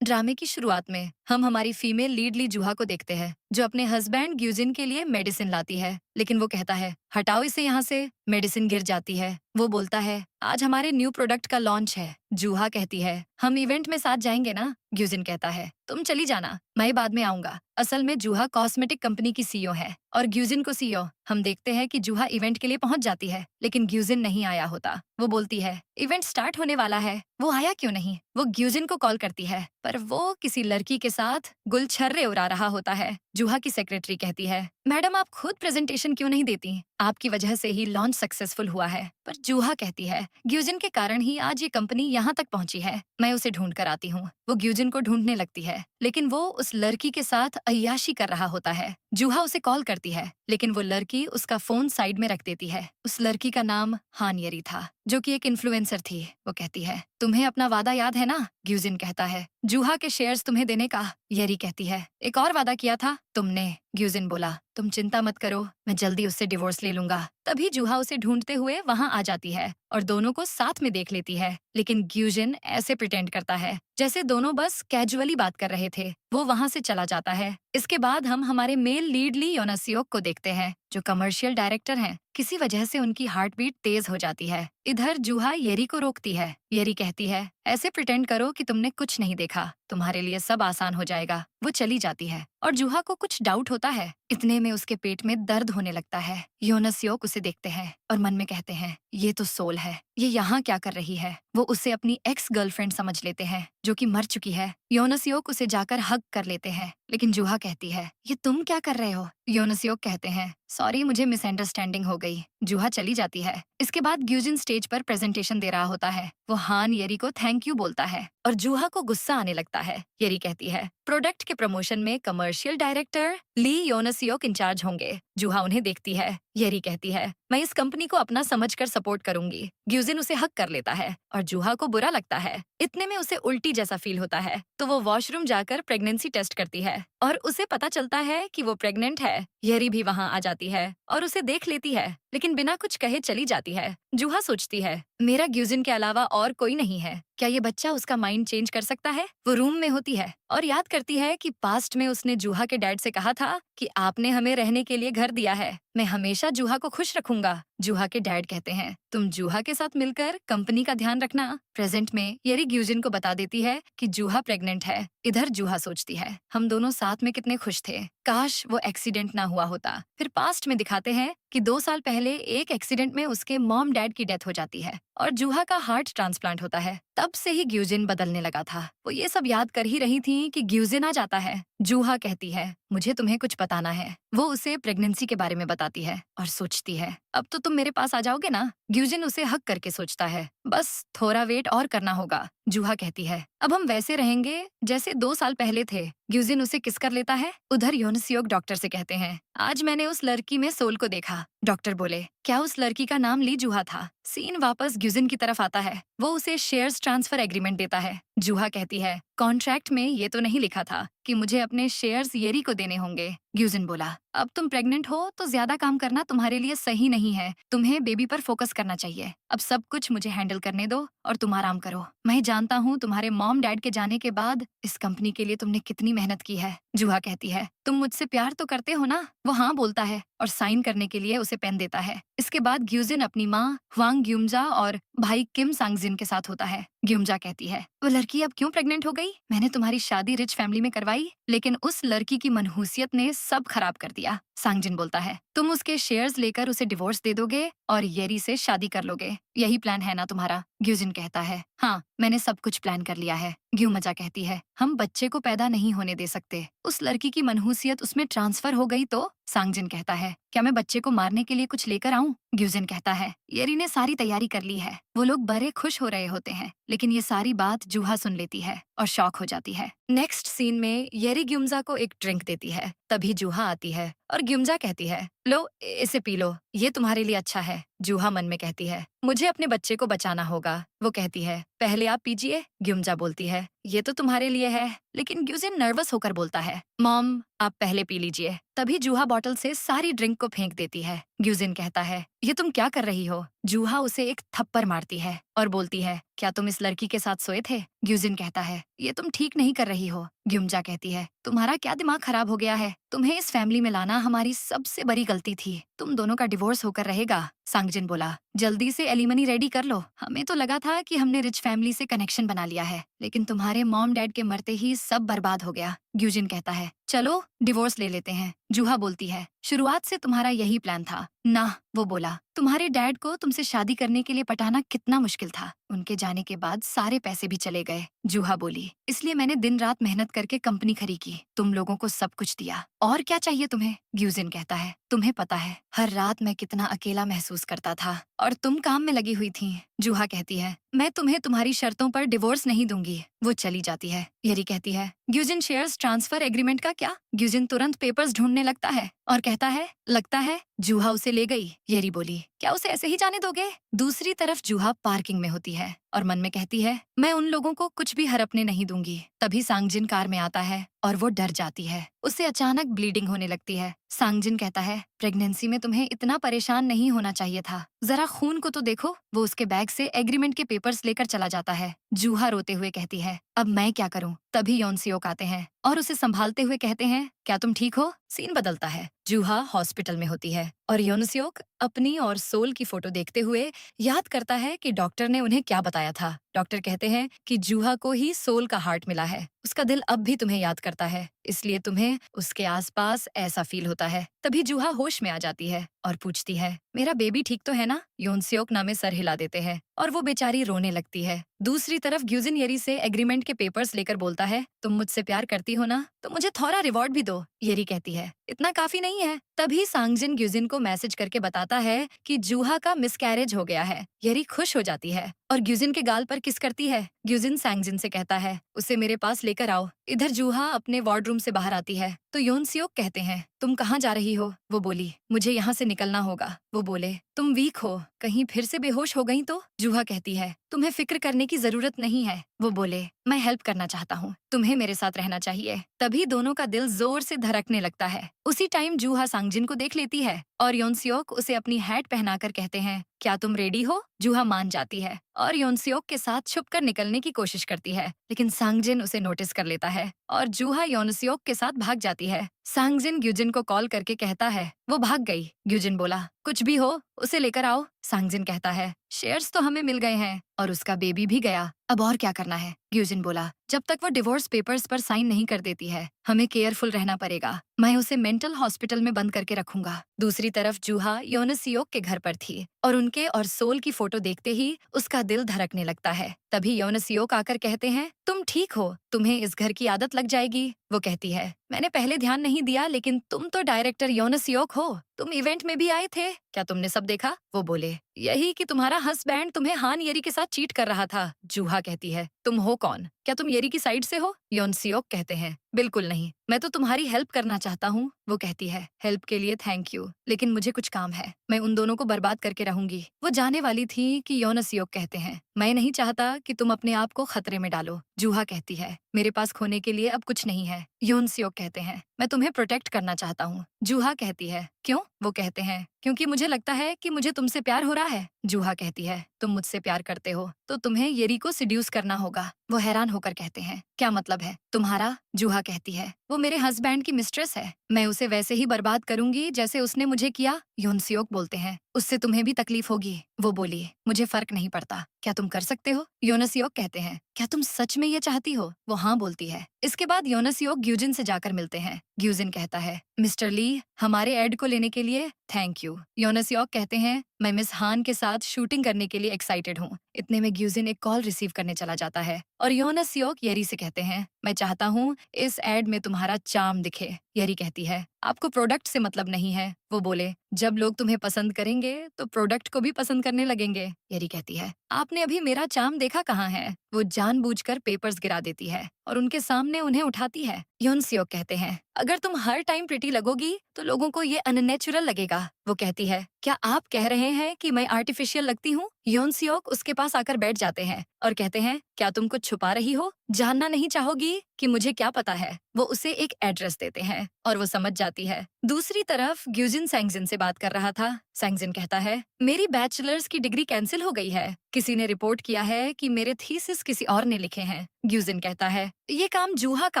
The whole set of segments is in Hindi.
ड्रामे की शुरुआत में हम हमारी फीमेल लीड ली जूहा को देखते हैं, जो अपने हस्बैंड ग्यूजिन के लिए मेडिसिन लाती है, लेकिन वो कहता है हटाओ इसे यहाँ से। मेडिसिन गिर जाती है। वो बोलता है आज हमारे न्यू प्रोडक्ट का लॉन्च है। जूहा कहती है हम इवेंट में साथ जाएंगे ना। ग्यूजिन कहता है तुम चली जाना, मैं बाद में आऊंगा। असल में जूहा कॉस्मेटिक कंपनी की सीईओ है और ग्यूजिन को सीईओ। हम देखते हैं कि जूहा इवेंट के लिए पहुंच जाती है, लेकिन ग्यूजिन नहीं आया होता। वो बोलती है इवेंट स्टार्ट होने वाला है, वो आया क्यों नहीं। वो ग्यूजिन को कॉल करती है, पर वो किसी लड़की के साथ गुलछर्रे उड़ा रहा होता है। जूहा की सेक्रेटरी कहती है मैडम आप खुद प्रेजेंटेशन क्यों नहीं देती, आपकी वजह से ही लॉन्च सक्सेसफुल हुआ है। पर जूहा कहती है ग्यूजिन के कारण ही आज ये कंपनी यहाँ तक पहुंची है, मैं उसे ढूंढ कर आती हूँ। वो ग्यूजिन को ढूंढने लगती है, लेकिन वो उस लड़की के साथ अय्याशी कर रहा होता है। जूहा उसे कॉल करती है, लेकिन वो लड़की उसका फोन साइड में रख देती है। उस लड़की का नाम हान येरी था, जो कि एक इन्फ्लुएंसर थी। वो कहती है तुम्हें अपना वादा याद है ना। ग्यूजिन कहता है जूहा के शेयर्स तुम्हें देने का। येरी कहती है एक और वादा किया था तुमने। ग्यूजिन बोला तुम चिंता मत करो, मैं जल्दी उससे डिवोर्स ले लूंगा। तभी जूहा उसे ढूंढते हुए वहाँ आ जाती है और दोनों को साथ में देख लेती है, लेकिन ग्यूजिन ऐसे प्रिटेंड करता है जैसे दोनों बस कैजुअली बात कर रहे थे। वो वहाँ से चला जाता है। इसके बाद हम हमारे मेल लीड ली योनासियोक को देखते हैं, जो कमर्शियल डायरेक्टर हैं। किसी वजह से उनकी हार्ट बीट तेज हो जाती है। इधर जूहा येरी को रोकती है। येरी कहती है ऐसे प्रिटेंड करो कि तुमने कुछ नहीं देखा, तुम्हारे लिए सब आसान हो जाएगा। वो चली जाती है और जूहा को कुछ डाउट होता है। इतने में उसके पेट में दर्द होने लगता है। योनासियोक उसे देखते हैं और मन में कहते हैं ये तो सोल है, ये यहाँ क्या कर रही है। वो उसे अपनी एक्स गर्लफ्रेंड समझ लेते हैं, जो कि मर चुकी है। योनासियोक उसे जाकर हग कर लेते हैं, लेकिन जूहा कहती है ये तुम क्या कर रहे हो। योनासियोक कहते हैं सॉरी मुझे मिसअंडरस्टैंडिंग हो गई। जूहा चली जाती है। इसके बाद ग्यूजिन स्टेज पर प्रेजेंटेशन दे रहा होता है। वो हान येरी को थैंक यू बोलता है और जूहा को गुस्सा आने लगता है। येरी कहती है प्रोडक्ट के प्रमोशन में कमर्शियल डायरेक्टर ली योनासियोक इंचार्ज होंगे। जूहा उन्हें देखती है। येरी कहती है मैं इस कंपनी को अपना समझकर सपोर्ट करूंगी। ग्यूजिन उसे हक कर लेता है और जूहा को बुरा लगता है। इतने में उसे उल्टी जैसा फील होता है, तो वो वॉशरूम जाकर प्रेगनेंसी टेस्ट करती है और उसे पता चलता है कि वो प्रेग्नेंट है। येरी भी वहाँ आ जाती है और उसे देख लेती है, लेकिन बिना कुछ कहे चली जाती है। जूहा सोचती है मेरा ग्यूजिन के अलावा और कोई नहीं है, क्या ये बच्चा उसका माइंड चेंज कर सकता है। वो रूम में होती है और याद करती है कि पास्ट में उसने जूहा के डैड से कहा था कि आपने हमें रहने के लिए घर दिया है, मैं हमेशा जूहा को खुश रखूंगा। जूहा के डैड कहते हैं तुम जूहा के साथ मिलकर कंपनी का ध्यान रखना। प्रेजेंट में येरी ग्यूजिन को बता देती है कि जूहा प्रेग्नेंट है। इधर जूहा सोचती है हम दोनों साथ में कितने खुश थे, काश वो एक्सीडेंट ना हुआ होता। फिर पास्ट में दिखाते हैं कि 2 साल पहले एक एक्सीडेंट में उसके मॉम डैड की डेथ हो जाती है और जूहा का हार्ट ट्रांसप्लांट होता है। तब से ही ग्यूजिन बदलने लगा था। वो ये सब याद कर ही रही थी कि ग्यूजिन आ जाता है। जूहा कहती है मुझे तुम्हें कुछ बताना है। वो उसे प्रेगनेंसी के बारे में बताती है और सोचती है अब तो तुम मेरे पास आ जाओगे ना। ग्यूजिन उसे हक करके सोचता है बस थोड़ा वेट और करना होगा। जूहा कहती है अब हम वैसे रहेंगे जैसे 2 साल पहले थे। ग्यूजिन उसे किस कर लेता है। उधर योनासियोक डॉक्टर से कहते हैं आज मैंने उस लड़की में सोल को देखा। डॉक्टर बोले क्या उस लड़की का नाम ली जूहा था। सीन वापस ग्यूजिन की तरफ आता है। वो उसे शेयर्स ट्रांसफर एग्रीमेंट देता है। जूहा कहती है कॉन्ट्रैक्ट में ये तो नहीं लिखा था कि मुझे अपने शेयर्स येरी को देने होंगे। ग्यूजिन बोला अब तुम प्रेग्नेंट हो तो ज्यादा काम करना तुम्हारे लिए सही नहीं है, तुम्हें बेबी पर फोकस करना चाहिए। अब सब कुछ मुझे हैंडल करने दो और तुम आराम करो। मैं जानता हूँ तुम्हारे मॉम डैड के जाने के बाद इस कंपनी के लिए तुमने कितनी मेहनत की है। जूहा कहती है तुम मुझसे प्यार तो करते हो ना। वो हाँ बोलता है और साइन करने के लिए उसे पेन देता है। इसके बाद ग्यूजिन अपनी माँ हुआंग ग्युमजा और भाई किम सांगजिन के साथ होता है। ग्युमजा कहती है वो लड़की अब क्यों प्रेग्नेंट हो गई। मैंने तुम्हारी शादी रिच फैमिली में करवाई, लेकिन उस लड़की की मनहूसियत ने सब खराब कर दिया। सांगजिन बोलता है तुम उसके शेयर्स लेकर उसे डिवोर्स दे दोगे और येरी से शादी कर लोगे, यही प्लान है ना तुम्हारा। ग्यूजिन कहता है हाँ मैंने सब कुछ प्लान कर लिया है। ग्युमजा कहती है हम बच्चे को पैदा नहीं होने दे सकते, उस लड़की की मनहूसियत उसमें ट्रांसफर हो गई तो। सांगजिन कहता है क्या मैं बच्चे को मारने के लिए कुछ लेकर आऊं। ग्यूजिन कहता है येरी ने सारी तैयारी कर ली है। वो लोग बड़े खुश हो रहे होते हैं, लेकिन ये सारी बात जूहा सुन लेती है और शॉक हो जाती है। नेक्स्ट सीन में येरी ग्युमजा को एक ड्रिंक देती है। तभी जूहा आती है और ग्युमजा कहती है लो इसे पी लो, ये तुम्हारे लिए अच्छा है। जूहा मन में कहती है मुझे अपने बच्चे को बचाना होगा। वो कहती है पहले आप पीजिए। ग्युमजा बोलती है ये तो तुम्हारे लिए है। लेकिन ग्यूजिन नर्वस होकर बोलता है, मॉम आप पहले पी लीजिए। तभी जूहा बॉटल से सारी ड्रिंक को फेंक देती है। ग्यूजिन कहता है, ये तुम क्या कर रही हो? जूहा उसे एक थप्पड़ मारती है और बोलती है, क्या तुम इस लड़की के साथ सोए थे? ग्यूजिन कहता है, ये तुम ठीक नहीं कर रही हो। ग्युमजा कहती है, तुम्हारा क्या दिमाग खराब हो गया है? तुम्हें इस फैमिली में लाना हमारी सबसे बड़ी गलती थी। तुम दोनों का डिवोर्स होकर रहेगा। सांगजिन बोला, जल्दी से एलिमनी रेडी कर लो। हमें तो लगा था कि हमने रिच फैमिली से कनेक्शन बना लिया है, लेकिन तुम्हारे मॉम डैड के मरते ही सब बर्बाद हो गया। ग्यूजिन कहता है, चलो डिवोर्स ले लेते हैं। जूहा बोलती है, शुरुआत से तुम्हारा यही प्लान था ना? वो बोला, तुम्हारे डैड को तुमसे शादी करने के लिए पटाना कितना मुश्किल था। उनके जाने के बाद सारे पैसे भी चले गए। जूहा बोली, इसलिए मैंने दिन रात मेहनत करके कंपनी खड़ी की, तुम लोगों को सब कुछ दिया। और क्या चाहिए तुम्हें? ग्यूजिन कहता है, तुम्हें पता है हर रात मैं कितना अकेला महसूस करता था और तुम काम में लगी हुई थी। जूहा कहती है, मैं तुम्हें तुम्हारी शर्तों पर डिवोर्स नहीं दूंगी। वो चली जाती है। येरी कहती है, ग्यूजिन शेयर्स ट्रांसफर एग्रीमेंट का क्या? ग्यूजिन तुरंत पेपर्स ढूंढने लगता है और कहता है, लगता है जूहा उसे ले गई। येरी बोली, क्या उसे ऐसे ही जाने दोगे? दूसरी तरफ जूहा पार्किंग में होती है और मन में कहती है, मैं उन लोगों को कुछ भी हड़पने नहीं दूंगी। तभी सांगजिन कार में आता है और वो डर जाती है। उसे अचानक ब्लीडिंग होने लगती है। सांगजिन कहता है, प्रेगनेंसी में तुम्हें इतना परेशान नहीं होना चाहिए था, जरा खून को तो देखो। वो उसके बैग से एग्रीमेंट के पेपर्स लेकर चला जाता है। जूहा रोते हुए कहती है, अब मैं क्या करूं? तभी योनसियोक आते हैं और उसे संभालते हुए कहते हैं, क्या तुम ठीक हो? सीन बदलता है। जूहा हॉस्पिटल में होती है और योनसियोक अपनी और सोल की फोटो देखते हुए याद करता है कि डॉक्टर ने उन्हें क्या बताया था। डॉक्टर कहते हैं कि जूहा को ही सोल का हार्ट मिला है। उसका दिल अब भी तुम्हें याद करता है, इसलिए तुम्हें उसके आसपास ऐसा फील होता है। तभी जूहा होश में आ जाती है और पूछती है, मेरा बेबी ठीक तो है ना? योनसियोक नामे सर हिला देते हैं और वो बेचारी रोने लगती है। दूसरी तरफ ग्यूजिन येरी से एग्रीमेंट के पेपर्स लेकर बोलता है, तुम मुझसे प्यार करती हो ना, तो मुझे थोड़ा रिवॉर्ड भी दो। येरी कहती है, इतना काफी नहीं है। तभी सांगजिन ग्यूजिन को मैसेज करके बताता है कि जूहा का मिसकैरेज हो गया है। येरी खुश हो जाती है और ग्यूजिन के गाल पर किस करती है। ग्यूजिन सांगजिन से कहता है, उसे मेरे पास लेकर आओ। इधर जूहा अपने वार्डरूम से बाहर आती है तो योनसियोक कहते हैं, तुम कहाँ जा रही हो? वो बोली, मुझे यहाँ से निकलना होगा। वो बोले, तुम वीक हो, कहीं फिर से बेहोश हो गई तो? जूहा कहती है, तुम्हें फिक्र करने की जरूरत नहीं है। वो बोले, मैं हेल्प करना चाहता हूँ, तुम्हें मेरे साथ रहना चाहिए। तभी दोनों का दिल जोर से धड़कने लगता है। उसी टाइम जूहा सांगजिन को देख लेती है और योनसियोक उसे अपनी हैट पहनाकर कहते हैं, क्या तुम रेडी हो? जूहा मान जाती है और योनसियोक के साथ छुपकर निकलने की कोशिश करती है, लेकिन सांगजिन उसे नोटिस कर लेता है और जूहा योनसियोक के साथ भाग जाती है। सांगजिन ग्यूजिन को कॉल करके कहता है, वो भाग गई। ग्यूजिन बोला, कुछ भी हो उसे लेकर आओ। सांगजिन कहता है, शेयर्स तो हमें मिल गए हैं और उसका बेबी भी गया, अब और क्या करना है? ग्यूजिन बोला, जब तक वो डिवोर्स पेपर्स पर साइन नहीं कर देती है, हमें केयरफुल रहना पड़ेगा। मैं उसे मेंटल हॉस्पिटल में बंद करके रखूंगा। दूसरी तरफ जूहा योनसियोक के घर पर थी और उनके और सोल की फोटो देखते ही उसका दिल धड़कने लगता है। तभी योनसियोक आकर कहते हैं, तुम ठीक हो, तुम्हें इस घर की आदत लग जाएगी। वो कहती है, मैंने पहले ध्यान नहीं दिया, लेकिन तुम तो डायरेक्टर योनसियोक हो, तुम इवेंट में भी आए थे, क्या तुमने सब देखा? वो बोले, यही कि तुम्हारा हस्बैंड तुम्हें हान येरी के साथ चीट कर रहा था। जूहा कहती है, तुम हो कौन? क्या तुम येरी की साइड से हो? योनसियोक कहते हैं, बिल्कुल नहीं, मैं तो तुम्हारी हेल्प करना चाहता हूँ। वो कहती है, हेल्प के लिए थैंक यू, लेकिन मुझे कुछ काम है, मैं उन दोनों को बर्बाद करके रहूंगी। वो जाने वाली थी कि योनसियोक कहते हैं, मैं नहीं चाहता कि तुम अपने आप को खतरे में डालो। जूहा कहती है, मेरे पास खोने के लिए अब कुछ नहीं है। योनसियोक कहते हैं, मैं तुम्हें प्रोटेक्ट करना चाहता हूँ। जूहा कहती है, क्यों? वो कहते हैं, क्योंकि मुझे लगता है कि मुझे तुमसे प्यार हो रहा है। जूहा कहती है, तुम मुझसे प्यार करते हो तो तुम्हें येरी को सिड्यूस करना होगा। वो हैरान होकर कहते हैं, क्या मतलब है तुम्हारा? जूहा कहती है, वो मेरे हस्बैंड की मिस्ट्रेस है, मैं उसे वैसे ही बर्बाद करूंगी जैसे उसने मुझे किया। योनसियोक बोलते हैं, उससे तुम्हें भी तकलीफ होगी। वो बोली, मुझे फर्क नहीं पड़ता, क्या तुम कर सकते हो? योनसियोक कहते हैं, क्या तुम सच में ये चाहती हो? वो हाँ बोलती है। इसके बाद योनसियोक ग्यूजिन से जाकर मिलते हैं। ग्यूजिन कहता है, मिस्टर ली, हमारे एड को लेने के लिए थैंक यू। योनसियोक कहते हैं, मैं मिस हान के साथ शूटिंग करने के लिए एक्साइटेड हूँ। इतने में ग्यूजिन एक कॉल रिसीव करने चला जाता है और योनसियोक येरी से कहते हैं, मैं चाहता हूँ इस एड में तुम्हारा चार्म दिखे। येरी कहती है, आपको प्रोडक्ट से मतलब नहीं है। वो बोले, जब लोग तुम्हें पसंद करेंगे तो प्रोडक्ट को भी पसंद करने लगेंगे। येरी कहती है, आपने अभी मेरा चार्म देखा कहाँ है? वो जानबूझकर पेपर्स गिरा देती है और उनके सामने उन्हें उठाती है। योनसियोक कहते हैं, अगर तुम हर टाइम प्रिटी लगोगी तो लोगों को ये अननेचुरल लगेगा। वो कहती है, क्या आप कह रहे हैं कि मैं आर्टिफिशियल लगती हूँ? योनसियोक उसके पास आकर बैठ जाते हैं और कहते हैं, क्या तुम कुछ छुपा रही हो? जानना नहीं चाहोगी कि मुझे क्या पता है? वो उसे एक एड्रेस देते हैं और वो समझ जाती है। दूसरी तरफ ग्यूजिन सैंगजिन से बात कर रहा था। सैंगजिन कहता है, मेरी बैचलर्स की डिग्री कैंसिल हो गई है। किसी ने रिपोर्ट किया है कि मेरे थीसिस किसी और ने लिखे हैं। ग्यूजिन कहता है, ये काम जूहा का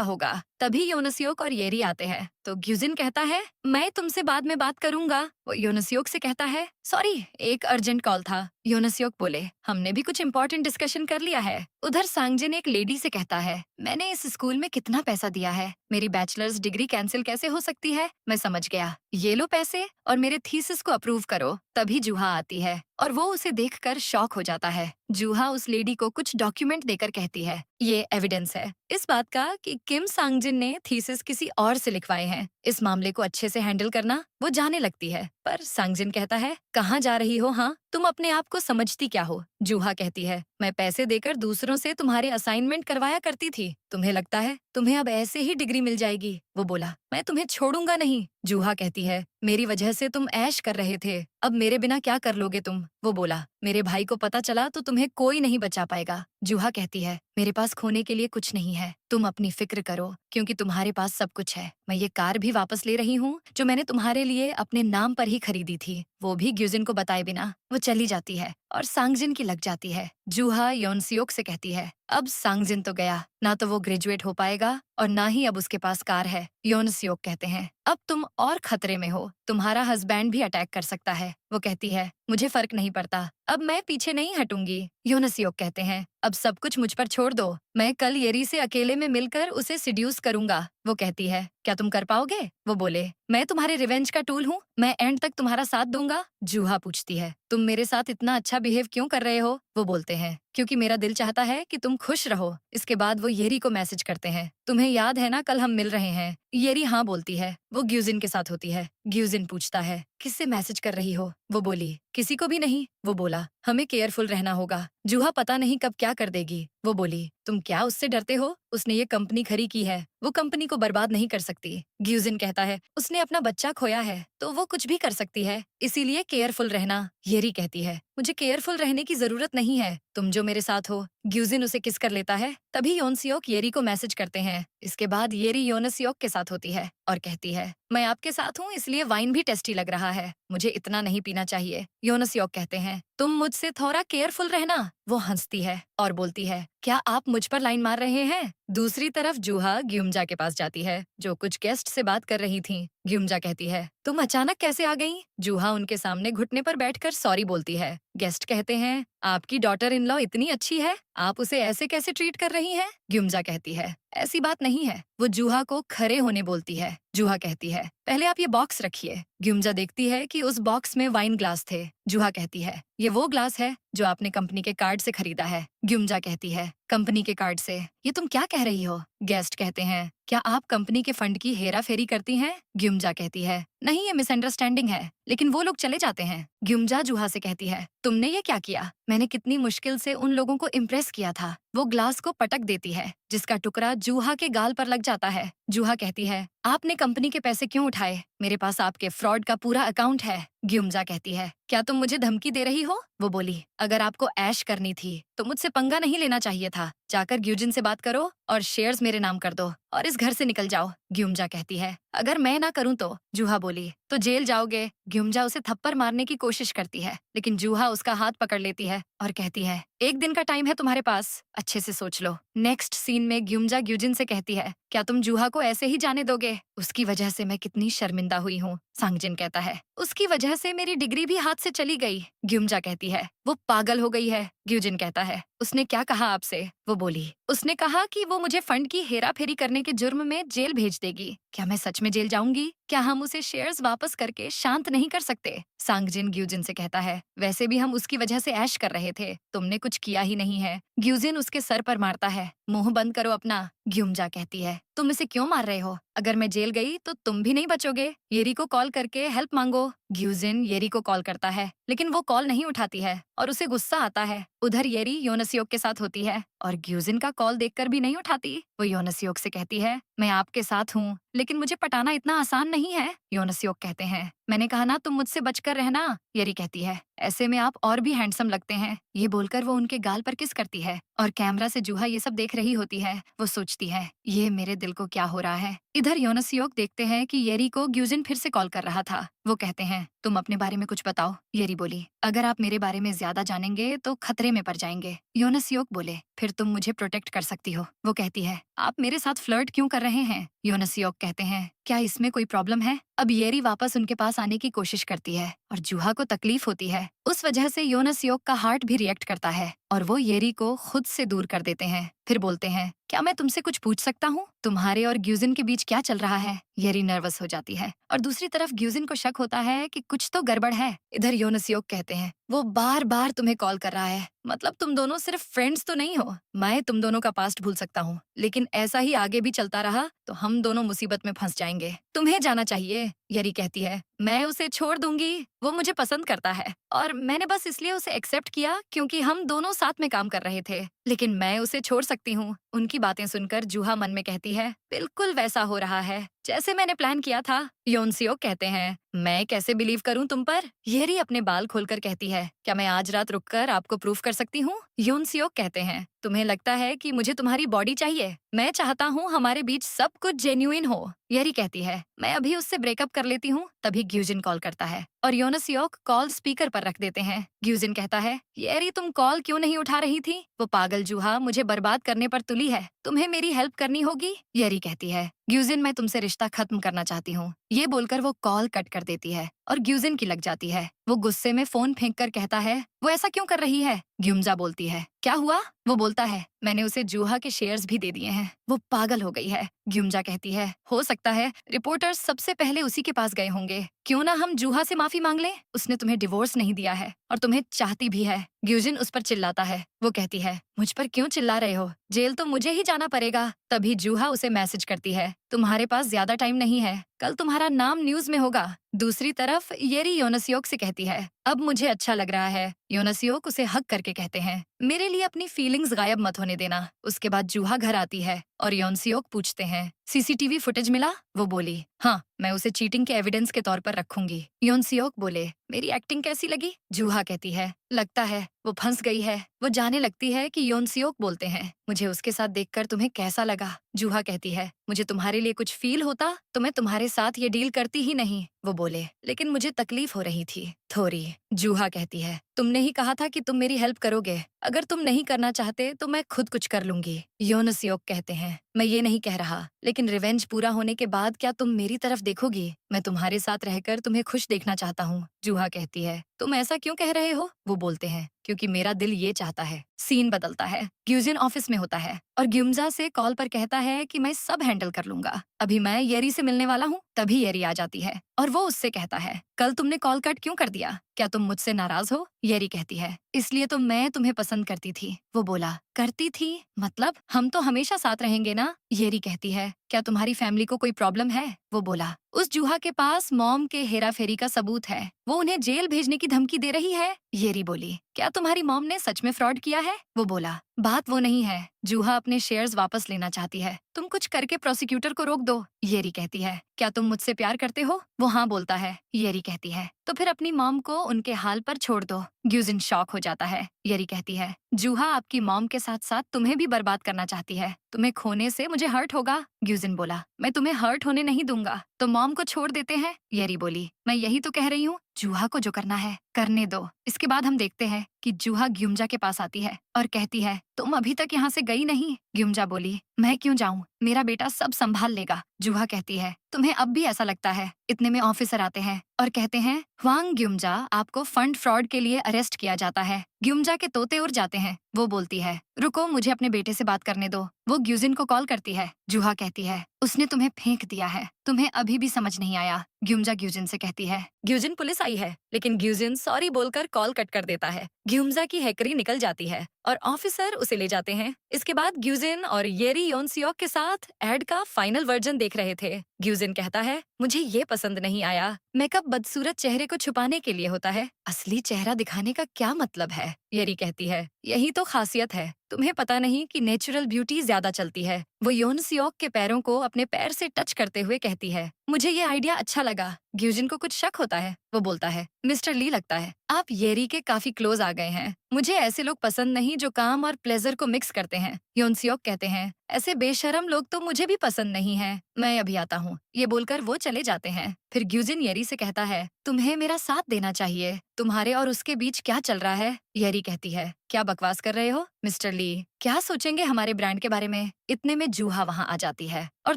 होगा। तभी योनसियोक और येरी आते हैं तो ग्यूजिन कहता है, मैं तुमसे बाद में बात करूंगा। वो योनसियोक से कहता है, सॉरी, एक अर्जेंट कॉल था। योनसियोक बोले, हमने भी कुछ इंपॉर्टेंट डिस्कशन कर लिया है। उधर सांगजिन एक लेडी से कहता है, मैंने इस स्कूल में कितना पैसा दिया है, मेरी बैचलर्स डिग्री कैंसिल कैसे हो सकती है? मैं समझ गया, ये लो पैसे और मेरे थीसिस को अप्रूव करो। तभी जूहा आती है और वो उसे देखकर शॉक हो जाता है। जूहा उस लेडी को कुछ डॉक्यूमेंट देकर कहती है, ये एविडेंस है इस बात का कि किम सांगजिन ने थीसिस किसी और से लिखवाए हैं। इस मामले को अच्छे से हैंडल करना वो जाने लगती है। पर सांगजिन कहता है, कहाँ जा रही हो? हाँ, तुम अपने आप को समझती क्या हो? जूहा कहती है, मैं पैसे देकर दूसरों से तुम्हारे असाइनमेंट करवाया करती थी। तुम्हें लगता है तुम्हें अब ऐसे ही डिग्री मिल जाएगी? वो बोला, मैं तुम्हें छोड़ूंगा नहीं। जूहा कहती है, मेरी वजह से तुम ऐश कर रहे थे, अब मेरे बिना क्या कर लोगे तुम? वो बोला, मेरे भाई को पता चला तो तुम्हें कोई नहीं बचा पाएगा। जूहा कहती है, मेरे पास खोने के लिए कुछ नहीं है, तुम अपनी फिक्र करो क्योंकि तुम्हारे पास सब कुछ है। मैं ये कार भी वापस ले रही हूँ जो मैंने तुम्हारे लिए अपने नाम पर ही खरीदी थी। वो भी ग्यूजिन को बताए बिना वो चली जाती है और सांगजिन की लग जाती है। जूहा योनसियोक से कहती है, अब सांगजिन तो गया, ना तो वो ग्रेजुएट हो पाएगा और ना ही अब उसके पास कार है। योनसियोक कहते हैं, अब तुम और खतरे में हो, तुम्हारा हस्बैंड भी अटैक कर सकता है। वो कहती है, मुझे फर्क नहीं पड़ता, अब मैं पीछे नहीं हटूंगी। योनसियोक कहते हैं, अब सब कुछ मुझ पर छोड़ दो, मैं कल येरी से अकेले में मिलकर उसे सिड्यूस करूंगा। वो कहती है, क्या तुम कर पाओगे? वो बोले, मैं तुम्हारे रिवेंज का टूल हूँ, मैं एंड तक तुम्हारा साथ दूंगा। जूहा पूछती है, तुम मेरे साथ इतना अच्छा बिहेव क्यों कर रहे हो? वो बोलते हैं, क्योंकि मेरा दिल चाहता है कि तुम खुश रहो। इसके बाद वो येरी को मैसेज करते हैं, तुम्हें याद है ना कल हम मिल रहे हैं? येरी हाँ बोलती है। वो ग्यूजिन के साथ होती है। ग्यूजिन पूछता है, किससे मैसेज कर रही हो? वो बोली, किसी को भी नहीं। वो बोला, हमें केयरफुल रहना होगा, जूहा पता नहीं कब क्या कर देगी। वो बोली, तुम क्या उससे डरते हो? उसने ये कंपनी खड़ी की है, वो कंपनी को बर्बाद नहीं कर सकती। ग्यूजिन कहता है, उसने अपना बच्चा खोया है तो वो कुछ भी कर सकती है, इसीलिए केयरफुल रहना। येरी कहती है, मुझे केयरफुल रहने की जरूरत नहीं है, तुम जो मेरे साथ हो। ग्यूजिन उसे किस कर लेता है। तभी योनसियोक येरी को मैसेज करते हैं। इसके बाद येरी योनसियोक के साथ होती है और कहती है, मैं आपके साथ हूँ इसलिए वाइन भी टेस्टी लग रहा है, मुझे इतना नहीं पीना चाहिए। योनसियोक कहते हैं, तुम मुझसे थोड़ा केयरफुल रहना। वो हंसती है और बोलती है, क्या आप मुझ पर लाइन मार रहे हैं? दूसरी तरफ जूहा ग्युमजा के पास जाती है जो कुछ गेस्ट से बात कर रही थी। ग्युमजा कहती है, तुम अचानक कैसे आ गई? जूहा उनके सामने घुटने पर बैठकर सॉरी बोलती है। गेस्ट कहते हैं, आपकी डॉटर इन लॉ इतनी अच्छी है, आप उसे ऐसे कैसे ट्रीट कर रही हैं? ग्युमजा कहती है, ऐसी बात नहीं है। वो जूहा को खड़े होने बोलती है। जूहा कहती है, पहले आप ये बॉक्स रखिए। ग्युमजा देखती है कि उस बॉक्स में वाइन ग्लास थे। जूहा कहती है, ये वो ग्लास है जो आपने कंपनी के कार्ड से खरीदा है। ग्युमजा कहती है, कंपनी के कार्ड से? ये तुम क्या कह रही हो? गेस्ट कहते हैं, क्या आप कंपनी के फंड की हेरा फेरी करती हैं? ग्युमजा कहती है, नहीं, ये मिसअंडरस्टैंडिंग है। लेकिन वो लोग चले जाते हैं। ग्युमजा जूहा से कहती है, तुमने ये क्या किया? मैंने कितनी मुश्किल से उन लोगों को इम्प्रेस किया था। वो ग्लास को पटक देती है जिसका टुकड़ा जूहा के गाल पर लग जाता है। जूहा कहती है, आपने कंपनी के पैसे क्यों उठाए? मेरे पास आपके फ्रॉड का पूरा अकाउंट है। ग्युमजा कहती है, क्या तुम मुझे धमकी दे रही हो? वो बोली, अगर आपको ऐश करनी थी तो मुझसे पंगा नहीं लेना चाहिए था। जाकर ग्यूजिन से बात करो और शेयर्स मेरे नाम कर दो और इस घर से निकल जाओ। ग्युमजा कहती है, अगर मैं ना करूं तो? जूहा बोली, तो जेल जाओगे। ग्युमजा उसे थप्पड़ मारने की कोशिश करती है लेकिन जूहा उसका हाथ पकड़ लेती है और कहती है, एक दिन का टाइम है तुम्हारे पास, अच्छे से सोच लो। नेक्स्ट सीन में ग्युमजा ग्यूजिन से कहती है, क्या तुम जूहा को ऐसे ही जाने दोगे? उसकी वजह से मैं कितनी शर्मिंदा हुई हूँ। सांगजिन कहता है, उसकी वजह से मेरी डिग्री भी हाथ से चली गई। ग्युमजा कहती है, वो पागल हो गई है। ग्यूजिन कहता है, उसने क्या कहा आपसे? वो बोली, उसने कहा कि वो मुझे फंड की हेरा फेरी करने के जुर्म में जेल भेज देगी। क्या मैं सच में जेल जाऊंगी? क्या हम उसे शेयर्स वापस करके शांत नहीं कर सकते? सांगजिन ग्यूजिन से कहता है, वैसे भी हम उसकी वजह से ऐश कर रहे थे, तुमने कुछ किया ही नहीं है। ग्यूजिन उसके सर पर मारता है, मुंह बंद करो अपना। ग्युमजा कहती है, तुम इसे क्यों मार रहे हो? अगर मैं जेल गई तो तुम भी नहीं बचोगे। येरी को कॉल करके हेल्प मांगो। ग्यूजिन येरी को कॉल करता है लेकिन वो कॉल नहीं उठाती है और उसे गुस्सा आता है। उधर येरी योनसियोक के साथ होती है और ग्यूजिन का कॉल देखकर भी नहीं उठाती। वो योनसियोक से कहती है, मैं आपके साथ हूँ लेकिन मुझे पटाना इतना आसान नहीं है। योनसियोक कहते हैं, मैंने कहा ना तुम मुझसे बचकर रहना। येरी कहती है, ऐसे में आप और भी हैंडसम लगते हैं। ये बोलकर वो उनके गाल पर किस करती है और कैमरा से जूहा ये सब देख रही होती है। वो सोचती है, ये मेरे दिल को क्या हो रहा है। इधर योनासियोक देखते हैं कि येरी को ग्यूजिन फिर से कॉल कर रहा था। वो कहते हैं, तुम अपने बारे में कुछ बताओ। येरी बोली, अगर आप मेरे बारे में ज्यादा जानेंगे तो खतरे में पड़ जाएंगे। योनासियोक बोले, फिर तुम मुझे प्रोटेक्ट कर सकती हो। वो कहती है, आप मेरे साथ फ्लर्ट क्यों कर रहे हैं। योनासियोक कहते हैं, क्या इसमें कोई प्रॉब्लम है। अब येरी वापस उनके पास आने की कोशिश करती है और जूहा को तकलीफ होती है। उस वजह से योनासियोक का हार्ट भी रिएक्ट करता है और वो येरी को खुद से दूर कर देते हैं। फिर बोलते हैं, क्या मैं तुमसे कुछ पूछ सकता हूँ, तुम्हारे और ग्यूजिन के बीच क्या चल रहा है। येरी नर्वस हो जाती है और दूसरी तरफ ग्यूजिन को शक होता है कि कुछ तो गड़बड़ है। इधर योनासियोक कहते हैं, वो बार बार तुम्हें कॉल कर रहा है, मतलब तुम दोनों सिर्फ फ्रेंड्स तो नहीं हो। मैं तुम दोनों का पास्ट भूल सकता हूँ, लेकिन ऐसा ही आगे भी चलता रहा तो हम दोनों मुसीबत में फंस जाएंगे। तुम्हें जाना चाहिए। येरी कहती है, मैं उसे छोड़ दूंगी, वो मुझे पसंद करता है और मैंने बस इसलिए उसे एक्सेप्ट किया क्योंकि हम दोनों साथ में काम कर रहे थे, लेकिन मैं उसे छोड़ सकती हूँ। उनकी बातें सुनकर जूहा मन में कहती है, बिल्कुल वैसा हो रहा है जैसे मैंने प्लान किया था। योनसियोक कहते हैं, मैं कैसे बिलीव करूं तुम पर। येरी अपने बाल खोलकर कहती है, क्या मैं आज रात रुककर आपको प्रूफ कर सकती हूँ। योनसियोक कहते हैं, तुम्हें लगता है कि मुझे तुम्हारी बॉडी चाहिए, मैं चाहता हूँ हमारे बीच सब कुछ जेन्युइन हो। येरी कहती है, मैं अभी उससे ब्रेकअप कर लेती हूँ। तभी ग्यूजिन कॉल करता है और योनासियोक कॉल स्पीकर पर रख देते हैं। ग्यूजिन कहता है, येरी तुम कॉल क्यों नहीं उठा रही थी। वो पागल जूहा मुझे बर्बाद करने पर तुली है, तुम्हें मेरी हेल्प करनी होगी। येरी कहती है, ग्यूजिन मैं तुमसे रिश्ता खत्म करना चाहती हूँ। ये बोलकर वो कॉल कट कर देती है और ग्यूजिन की लग जाती है। वो गुस्से में फोन फेंक कर कहता है, वो ऐसा क्यों कर रही है। ग्युमजा बोलती है, क्या हुआ। वो बोलता है, मैंने उसे जूहा के शेयर्स भी दे दिए हैं, वो पागल हो गई है। ग्युमजा कहती है, हो सकता है रिपोर्टर्स सबसे पहले उसी के पास गए होंगे, क्यों ना हम जूहा से माफी मांग लें, उसने तुम्हें डिवोर्स नहीं दिया है और तुम्हें चाहती भी है। ग्यूजिन उस पर चिल्लाता है। वो कहती है, मुझ पर क्यों चिल्ला रहे हो, जेल तो मुझे ही जाना पड़ेगा। तभी जूहा उसे मैसेज करती है, तुम्हारे पास ज्यादा टाइम नहीं है, कल तुम्हारा नाम न्यूज में होगा। दूसरी तरफ येरी योनासियोक से कहती है, अब मुझे अच्छा लग रहा है। योनासियोक उसे हक करके कहते हैं, मेरे लिए अपनी फीलिंग्स गायब मत होने देना। उसके बाद जूहा घर आती है और योनसियोक पूछते हैं, सीसीटीवी फुटेज मिला। वो बोली, हाँ, मैं उसे चीटिंग के एविडेंस के तौर पर रखूंगी। योनसियोक बोले, मेरी एक्टिंग कैसी लगी। जूहा कहती है, लगता है वो फंस गई है। वो जाने लगती है कि योनसियोक बोलते हैं, मुझे उसके साथ देखकर तुम्हें कैसा लगा। जूहा कहती है, मुझे तुम्हारे लिए कुछ फील होता तो मैं तुम्हारे साथ ये डील करती ही नहीं। वो बोले, लेकिन मुझे तकलीफ हो रही थी थोड़ी। जूहा कहती है, तुमने ही कहा था कि तुम मेरी हेल्प करोगे, अगर तुम नहीं करना चाहते तो मैं खुद कुछ कर लूंगी। योनासियोक कहते हैं, मैं ये नहीं कह रहा, लेकिन रिवेंज पूरा होने के बाद क्या तुम मेरी तरफ देखोगी। मैं तुम्हारे साथ रहकर तुम्हें खुश देखना चाहता हूँ। जूहा कहती है, तुम ऐसा क्यों कह रहे हो। वो बोलते हैं, क्योंकि मेरा दिल ये चाहता है। सीन बदलता है, ग्यूजिन ऑफिस में होता है और ग्युमजा से कॉल पर कहता है कि मैं सब हैंडल कर लूंगा, अभी मैं येरी से मिलने वाला हूँ। तभी येरी आ जाती है और वो उससे कहता है, कल तुमने कॉल कट क्यों कर दिया, क्या तुम मुझसे नाराज हो। येरी कहती है, इसलिए तो मैं तुम्हें पसंद करती थी। वो बोला, करती थी मतलब हम तो हमेशा साथ रहेंगे ना। येरी कहती है, क्या तुम्हारी फैमिली को कोई प्रॉब्लम है। वो बोला, उस जूहा के पास मॉम के हेरा फेरी का सबूत है, वो उन्हें जेल भेजने की धमकी दे रही है। येरी बोली, क्या तुम्हारी मॉम ने सच में फ्रॉड किया है। वो बोला, बात वो नहीं है, जूहा अपने शेयर्स वापस लेना चाहती है, तुम कुछ करके प्रोसिक्यूटर को रोक दो। येरी कहती है, क्या तुम मुझसे प्यार करते हो। वो हाँ बोलता है। येरी कहती है, तो फिर अपनी मॉम को उनके हाल पर छोड़ दो। ग्यूजिन शॉक हो जाता है। येरी कहती है, जूहा आपकी मॉम के साथ साथ तुम्हें भी बर्बाद करना चाहती है, तुम्हें खोने से मुझे हर्ट होगा। ग्यूजिन बोला, मैं तुम्हें हर्ट होने नहीं दूंगा, तो मॉम को छोड़ देते हैं। येरी बोली, मैं यही तो कह रही हूँ, जूहा को जो करना है करने दो। इसके बाद हम देखते हैं कि जूहा ग्युमजा के पास आती है और कहती है, तुम अभी तक यहाँ से गई नहीं। ग्युमजा बोली, मैं क्यों जाऊँ, मेरा बेटा सब संभाल लेगा। जूहा कहती है, तुम्हें अब भी ऐसा लगता है। इतने में ऑफिसर आते हैं और कहते हैं, ह्वांग ग्युमजा, आपको फंड फ्रॉड के लिए अरेस्ट किया जाता है। ग्युमजा के तोते उड़ जाते हैं। वो बोलती है, रुको, मुझे अपने बेटे से बात करने दो। वो ग्यूजिन को कॉल करती है। जूहा कहती है, उसने तुम्हें फेंक दिया है, तुम्हें अभी भी समझ नहीं आया। ग्युमजा ग्यूजिन से कहती है, ग्यूजिन पुलिस आई है, लेकिन ग्यूजिन सॉरी बोलकर कॉल कट कर देता है। ग्युमजा की हैकरी निकल जाती है और ऑफिसर उसे ले जाते हैं। इसके बाद ग्यूजिन और येरी योनसियोक के साथ एड का फाइनल वर्जन देख रहे थे। ग्यूजिन कहता है, मुझे ये पसंद नहीं आया। मेकअप बदसूरत चेहरे को छुपाने के लिए होता है, असली चेहरा दिखाने का क्या मतलब है? येरी कहती है, यही तो खासियत है। तुम्हें पता नहीं कि नेचुरल ब्यूटी ज्यादा चलती है। वो योन सियोक के पैरों को अपने पैर से टच करते हुए कहती है, मुझे ये आइडिया अच्छा लगा। ग्यूजिन को कुछ शक होता है। वो बोलता है, मिस्टर ली, लगता है आप येरी के काफी क्लोज आ गए हैं। मुझे ऐसे लोग पसंद नहीं जो काम और प्लेजर को मिक्स करते हैं। योन सियोक कहते हैं, ऐसे बेशरम लोग तो मुझे भी पसंद नहीं है, मैं अभी आता हूँ। ये बोलकर वो चले जाते हैं। फिर ग्यूजिन येरी से कहता है, तुम्हें मेरा साथ देना चाहिए। तुम्हारे और उसके बीच क्या चल रहा है? येरी कहती है, क्या बकवास कर रहे हो मिस्टर ली? क्या सोचेंगे हमारे ब्रांड के बारे में? इतने में जूहा वहाँ आ जाती है और